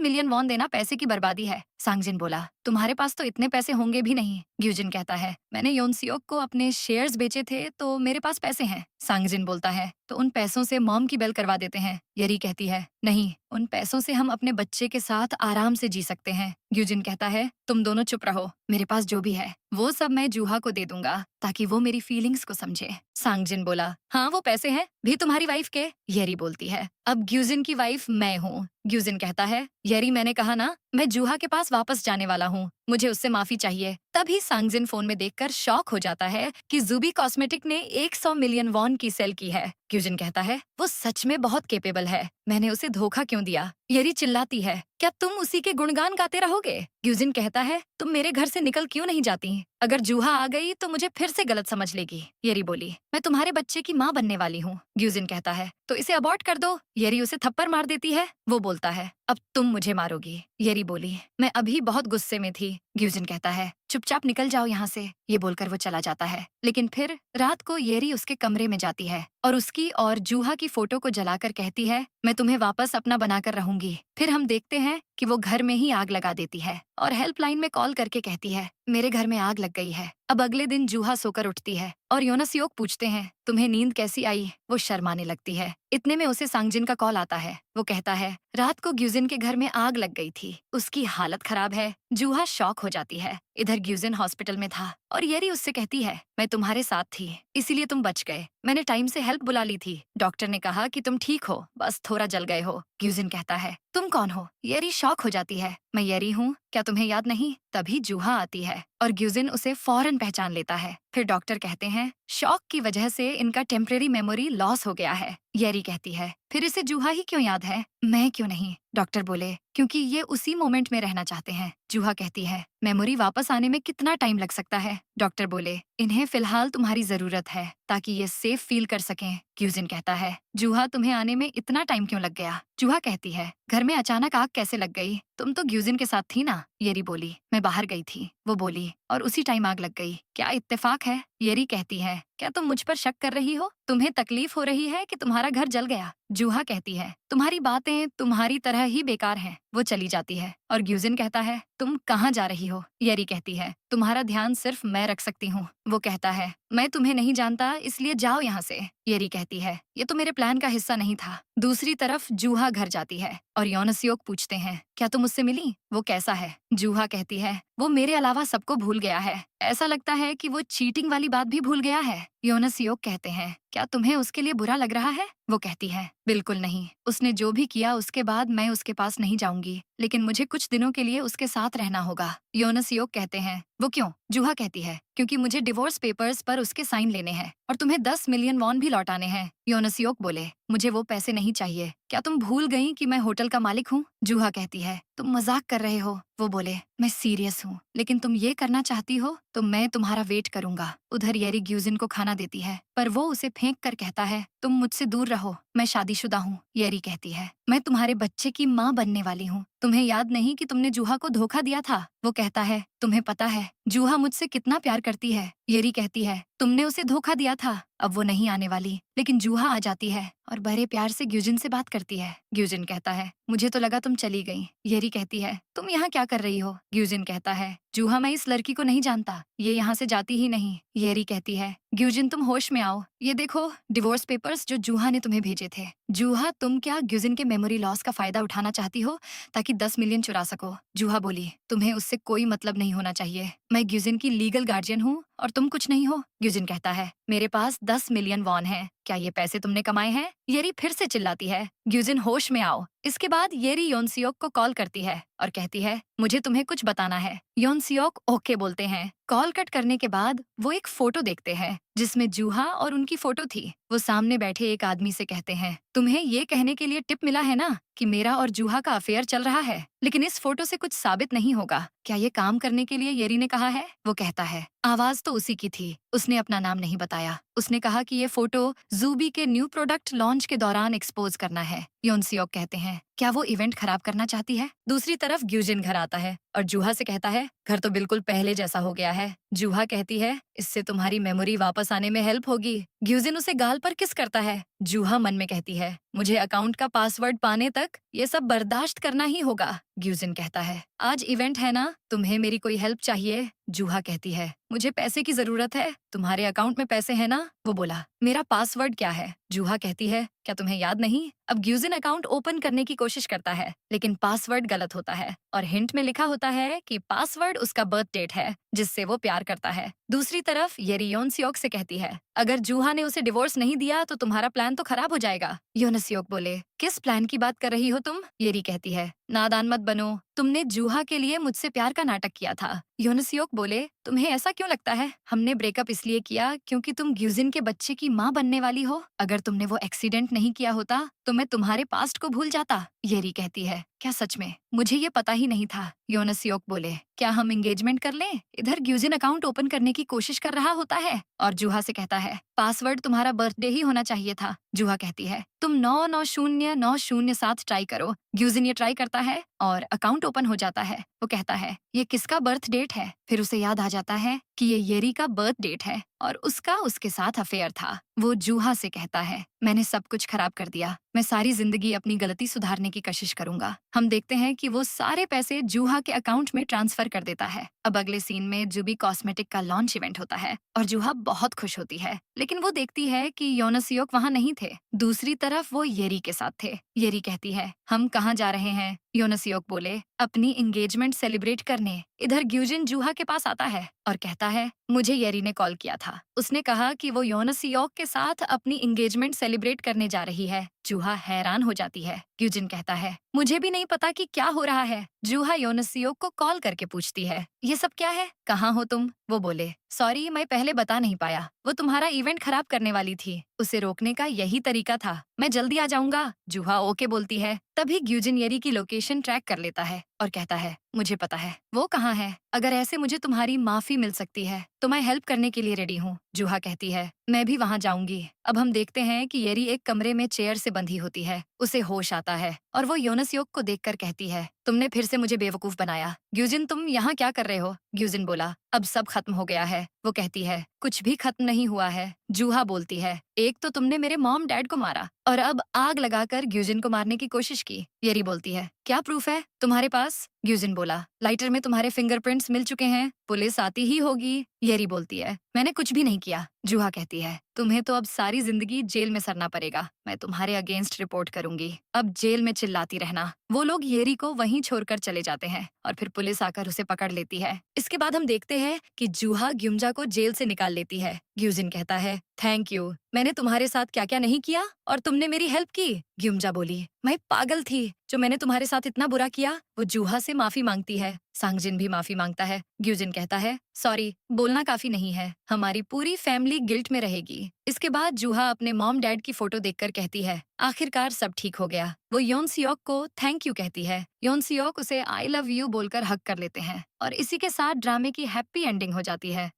मिलियन वॉन देना पैसे की बर्बादी है। सांगजिन बोला, तुम्हारे पास तो इतने पैसे होंगे भी नहीं। ग्यूजिन कहता है, मैंने योनसियोक को अपने शेयर्स बेचे थे तो मेरे पास पैसे हैं। सांगजिन बोलता है, तो उन पैसों से मॉम की बेल करवा देते हैं। येरी कहती है, नहीं, उन पैसों से हम अपने बच्चे के साथ आराम से जी सकते हैं। ग्यूजिन कहता है, तुम दोनों चुप रहो, मेरे पास जो भी है वो सब मैं जूहा को दे दूंगा ताकि वो मेरी फीलिंग्स को समझे। सांगजिन बोला, हाँ, वो पैसे हैं भी तुम्हारी वाइफ के। येरी बोलती है, अब ग्यूजिन की वाइफ मैं हूँ। ग्यूजिन कहता है, येरी, मैंने कहा ना, मैं जूहा के पास वापस जाने वाला हूँ, मुझे उससे माफी चाहिए। तभी सांगजिन फोन में देखकर शॉक हो जाता है कि जुबी कॉस्मेटिक ने 100 मिलियन वॉन की सेल की है। ग्यूजिन कहता है, वो सच में बहुत केपेबल है, मैंने उसे धोखा क्यों दिया? येरी चिल्लाती है, क्या तुम उसी के गुणगान गाते रहोगे? ग्यूजिन कहता है, तुम मेरे घर से निकल क्यों नहीं जाती? अगर जूहा आ गई तो मुझे फिर से गलत समझ लेगी। येरी बोली, मैं तुम्हारे बच्चे की माँ बनने वाली हूँ। ग्यूजिन कहता है, तो इसे अबॉर्ट कर दो। येरी उसे थप्पड़ मार देती है। वो बोलता है, अब तुम मुझे मारोगी। येरी बोली, मैं अभी बहुत गुस्से में थी। ग्यूजिन कहता है, चुपचाप निकल जाओ यहाँ से। ये बोलकर वो चला जाता है। लेकिन फिर रात को येरी उसके कमरे में जाती है और उसकी और जूहा की फोटो को जलाकर कहती है, मैं तुम्हें वापस अपना बनाकर रहूंगी। फिर हम देखते हैं कि वो घर में ही आग लगा देती है और हेल्पलाइन में कॉल करके कहती है, मेरे घर में आग लग गई है। अब अगले दिन जूहा सोकर उठती है और योनासियोक पूछते हैं, तुम्हें नींद कैसी आई? वो शर्माने लगती है। इतने में उसे सांगजिन का कॉल आता है। वो कहता है, रात को ग्यूजिन के घर में आग लग गई थी, उसकी हालत खराब है। जूहा शॉक हो जाती है। इधर ग्यूजिन हॉस्पिटल में था और येरी उससे कहती है, मैं तुम्हारे साथ थी इसीलिए तुम बच गए, मैंने टाइम से हेल्प बुला ली थी। डॉक्टर ने कहा कि तुम ठीक हो, बस थोड़ा जल गए हो। ग्यूजिन कहता है, तुम कौन हो? येरी शॉक हो जाती है, मैं येरी हूँ, क्या तुम्हें याद नहीं? तभी जूहा आती है और ग्यूजिन उसे फौरन पहचान लेता है। फिर डॉक्टर कहते हैं, शॉक की वजह से इनका टेम्परेरी मेमोरी लॉस हो गया है। येरी कहती है, फिर इसे जूहा ही क्यों याद है, मैं क्यों नहीं? डॉक्टर बोले, क्योंकि ये उसी मोमेंट में रहना चाहते हैं। जूहा कहती है, मेमोरी वापस आने में कितना टाइम लग सकता है? डॉक्टर बोले, इन्हें फिलहाल तुम्हारी जरूरत है ताकि ये सेफ फील कर सकें। ग्यूजिन कहता है, जूहा, तुम्हें आने में इतना टाइम क्यों लग गया? जूहा कहती है, घर में अचानक आग कैसे लग गई? तुम तो ग्यूजिन के साथ थी ना? येरी बोली, मैं बाहर गई थी। वो बोली, और उसी टाइम आग लग गई, क्या इत्तेफाक है? येरी कहती है, क्या तुम मुझ पर शक कर रही हो? तुम्हें तकलीफ हो रही है कि तुम्हारा घर जल गया? जूहा कहती है, तुम्हारी बातें तुम्हारी तरह ही बेकार हैं। वो चली जाती है और ग्यूजिन कहता है, तुम कहाँ जा रही हो? येरी कहती है, तुम्हारा ध्यान सिर्फ मैं रख सकती हूँ। वो कहता है, मैं तुम्हें नहीं जानता, इसलिए जाओ यहाँ से। येरी कहती है, ये तो मेरे प्लान का हिस्सा नहीं था। दूसरी तरफ जूहा घर जाती है और योनासियोक पूछते हैं, क्या तुम उससे मिली? वो कैसा है? जूहा कहती है, वो मेरे अलावा सबको भूल गया है, ऐसा लगता है कि वो चीटिंग वाली बात भी भूल गया है। योनासियोक कहते हैं, क्या तुम्हें उसके लिए बुरा लग रहा है? वो कहती है, बिल्कुल नहीं, उसने जो भी किया उसके बाद मैं उसके पास नहीं जाऊंगी, लेकिन मुझे कुछ दिनों के लिए उसके साथ रहना होगा। योनासियोक कहते हैं, वो क्यों? जूहा कहती है, क्योंकि मुझे डिवोर्स पेपर्स पर उसके साइन लेने हैं और तुम्हें 10 मिलियन वॉन भी लौटाने हैं। योनासियोक बोले, मुझे वो पैसे नहीं चाहिए, क्या तुम भूल गई कि मैं होटल का मालिक हूँ? जूहा कहती है, तुम मजाक कर रहे हो। वो बोले, मैं सीरियस हूँ, लेकिन तुम ये करना चाहती हो तो मैं तुम्हारा वेट करूंगा। उधर येरी ग्यूजिन को खाना देती है पर वो उसे फेंक कर कहता है, तुम मुझसे दूर रहो, मैं शादीशुदा हूँ। येरी कहती है, मैं तुम्हारे बच्चे की माँ बनने वाली हूँ, तुम्हें याद नहीं कि तुमने जूहा को धोखा दिया था? वो कहता है, तुम्हें पता है जूहा मुझसे कितना प्यार करती है? येरी कहती है, तुमने उसे धोखा दिया था, अब वो नहीं आने वाली। लेकिन जूहा आ जाती है और बड़े प्यार से ग्यूजिन से बात करती है। ग्यूजिन कहता है, मुझे तो लगा तुम चली गई। येरी कहती है, तुम यहाँ क्या कर रही हो? ग्यूजिन कहता है, जूहा, मैं इस लड़की को नहीं जानता, ये यहाँ से जाती ही नहीं। येरी कहती है, ग्यूजिन तुम होश में आओ, ये देखो डिवोर्स पेपर्स जो जूहा ने तुम्हें भेजे थे। जूहा तुम क्या ग्यूजिन के मेमोरी लॉस का फायदा उठाना चाहती हो ताकि 10 मिलियन चुरा सको? जूहा बोली, तुम्हें उससे कोई मतलब नहीं होना चाहिए। मैं ग्यूजिन की लीगल गार्जियन हूँ और तुम कुछ नहीं हो। ग्यूजिन कहता है, मेरे पास 10 मिलियन वॉन है, क्या ये पैसे तुमने कमाए हैं? येरी फिर से चिल्लाती है, ग्यूजिन होश में आओ। इसके बाद येरी योनसियोक को कॉल करती है और कहती है, मुझे तुम्हें कुछ बताना है। योनसियोक ओके बोलते हैं। कॉल कट करने के बाद वो एक फोटो देखते हैं जिसमें जूहा और उनकी फोटो थी। वो सामने बैठे एक आदमी से कहते हैं, तुम्हें ये कहने के लिए टिप मिला है ना कि मेरा और जूहा का अफेयर चल रहा है, लेकिन इस फोटो से कुछ साबित नहीं होगा। क्या ये काम करने के लिए येरी ने कहा है? वो कहता है, आवाज तो उसी की थी, उसने अपना नाम नहीं बताया। उसने कहा कि ये फोटो जूबी के न्यू प्रोडक्ट लॉन्च के दौरान एक्सपोज करना है। योनसियोक कहते हैं, क्या वो इवेंट खराब करना चाहती है? दूसरी तरफ ग्यूजिन घर आता है और जूहा से कहता है, घर तो बिल्कुल पहले जैसा हो गया है। जूहा कहती है, इससे तुम्हारी मेमोरी वापस आने में हेल्प होगी। ग्यूजिन उसे गाल पर किस करता है। जूहा मन में कहती है, मुझे अकाउंट का पासवर्ड पाने तक ये सब बर्दाश्त करना ही होगा। ग्यूजिन कहता है, आज इवेंट है ना, तुम्हें मेरी कोई हेल्प चाहिए? जूहा कहती है, मुझे पैसे की जरूरत है। तुम्हारे अकाउंट में पैसे है ना? वो बोला, मेरा पासवर्ड क्या है? जूहा कहती है, क्या तुम्हें याद नहीं? अब ग्यूजिन अकाउंट ओपन करने की कोशिश करता है, लेकिन पासवर्ड गलत होता है और हिंट में लिखा होता है कि पासवर्ड उसका बर्थ डेट है जिससे वो प्यार करता है। दूसरी तरफ येरी योनसियोक से कहती है, अगर जूहा ने उसे डिवोर्स नहीं दिया तो तुम्हारा प्लान तो खराब हो जाएगा। योनसियोक बोले, किस प्लान की बात कर रही हो तुम? येरी कहती है, नादान मत बनो, तुमने जूहा के लिए मुझसे प्यार का नाटक किया था। योनसियोक बोले, तुम्हें ऐसा क्यों लगता है? हमने ब्रेकअप इसलिए किया क्योंकि तुम ग्यूजिन के बच्चे की माँ बनने वाली हो। अगर तुमने वो एक्सीडेंट नहीं किया होता तो मैं तुम्हारे पास्ट को भूल जाता। येरी कहती है, क्या सच में? मुझे ये पता ही नहीं था। योनसियोक बोले, क्या हम एंगेजमेंट कर लें? इधर ग्यूजिन अकाउंट ओपन करने की कोशिश कर रहा होता है और जूहा से कहता है, पासवर्ड तुम्हारा बर्थडे ही होना चाहिए था। जूहा कहती है, तुम 990907 ट्राई करो। ग्यूजिन ये ट्राई करता है और अकाउंट ओपन हो जाता है। वो कहता है, ये किसका बर्थ डेट है? फिर उसे याद आ जाता है कि ये येरी का बर्थ डेट है और उसका उसके साथ अफेयर था। वो जूहा से कहता है, मैंने सब कुछ खराब कर दिया, मैं सारी जिंदगी अपनी गलती सुधारने की कोशिश करूंगा। हम देखते हैं कि वो सारे पैसे जूहा के अकाउंट में ट्रांसफर कर देता है। अब अगले सीन में जुबी कॉस्मेटिक का लॉन्च इवेंट होता है और जूहा बहुत खुश होती है, लेकिन वो देखती है कि योनसियोक वहाँ नहीं थे। दूसरी तरफ वो येरी के साथ थे। येरी कहती है, हम कहाँ जा रहे हैं? योनसियोक बोले, अपनी एंगेजमेंट सेलिब्रेट करने। इधर ग्यूजिन जूहा के पास आता है और कहता है, मुझे येरी ने कॉल किया था, उसने कहा कि वो योनसियोक के साथ अपनी एंगेजमेंट सेलिब्रेट करने जा रही है। जूहा हैरान हो जाती है। ग्यूजिन कहता है, मुझे भी नहीं पता कि क्या हो रहा है। जूहा योनसियोक को कॉल करके पूछती है, ये सब क्या है? कहाँ हो तुम? वो बोले, सॉरी मैं पहले बता नहीं पाया, वो तुम्हारा इवेंट खराब करने वाली थी, उसे रोकने का यही तरीका था, मैं जल्दी आ जाऊंगा। जूहा ओके बोलती है। तभी ग्यूजिन येरी की लोकेशन ट्रैक कर लेता है और कहता है, मुझे पता है वो कहाँ है। अगर ऐसे मुझे तुम्हारी माफी मिल सकती है तो मैं हेल्प करने के लिए रेडी हूँ। जूहा कहती है, मैं भी वहाँ जाऊंगी। अब हम देखते हैं कि येरी एक कमरे में चेयर से बंधी होती है। उसे होश आता है और वो योनसियोक को देखकर कहती है, तुमने फिर से मुझे बेवकूफ बनाया। ग्यूजिन तुम यहाँ क्या कर रहे हो? ग्यूजिन बोला, अब सब खत्म हो गया है। वो कहती है, कुछ भी खत्म नहीं हुआ है। जूहा बोलती है, एक तो तुमने मेरे मॉम डैड को मारा और अब आग लगाकर ग्यूजिन को मारने की कोशिश की। येरी बोलती है, क्या प्रूफ है तुम्हारे पास? ग्यूजिन बोला, लाइटर में तुम्हारे फिंगरप्रिंट्स मिल चुके हैं, पुलिस आती ही होगी। येरी बोलती है, मैंने कुछ भी नहीं किया। जूहा कहती है, तुम्हें तो अब सारी जिंदगी जेल में सरना पड़ेगा, मैं तुम्हारे अगेंस्ट रिपोर्ट करूंगी, अब जेल में चिल्लाती रहना। वो लोग येरी को वहीं छोड़कर चले जाते हैं और फिर पुलिस आकर उसे पकड़ लेती है। इसके बाद हम देखते हैं कि जूहा ग्युमजा को जेल से निकाल लेती है। ग्यूजिन कहता है, थैंक यू, मैंने तुम्हारे साथ क्या क्या नहीं किया और तुमने मेरी हेल्प की। ग्युमजा बोली, मैं पागल थी जो मैंने तुम्हारे साथ इतना बुरा किया। वो जूहा से माफी मांगती है। सांगजिन भी माफी मांगता है। ग्यूजिन कहता है, सॉरी, बोलना काफी नहीं है, हमारी पूरी फैमिली गिल्ट में रहेगी। इसके बाद जूहा अपने मॉम डैड की फोटो देखकर कहती है, आखिरकार सब ठीक हो गया। वो योनसियोक को थैंक यू कहती है। योनसियोक उसे आई लव यू बोलकर हक कर लेते हैं और इसी के साथ ड्रामे की हैप्पी एंडिंग हो जाती है।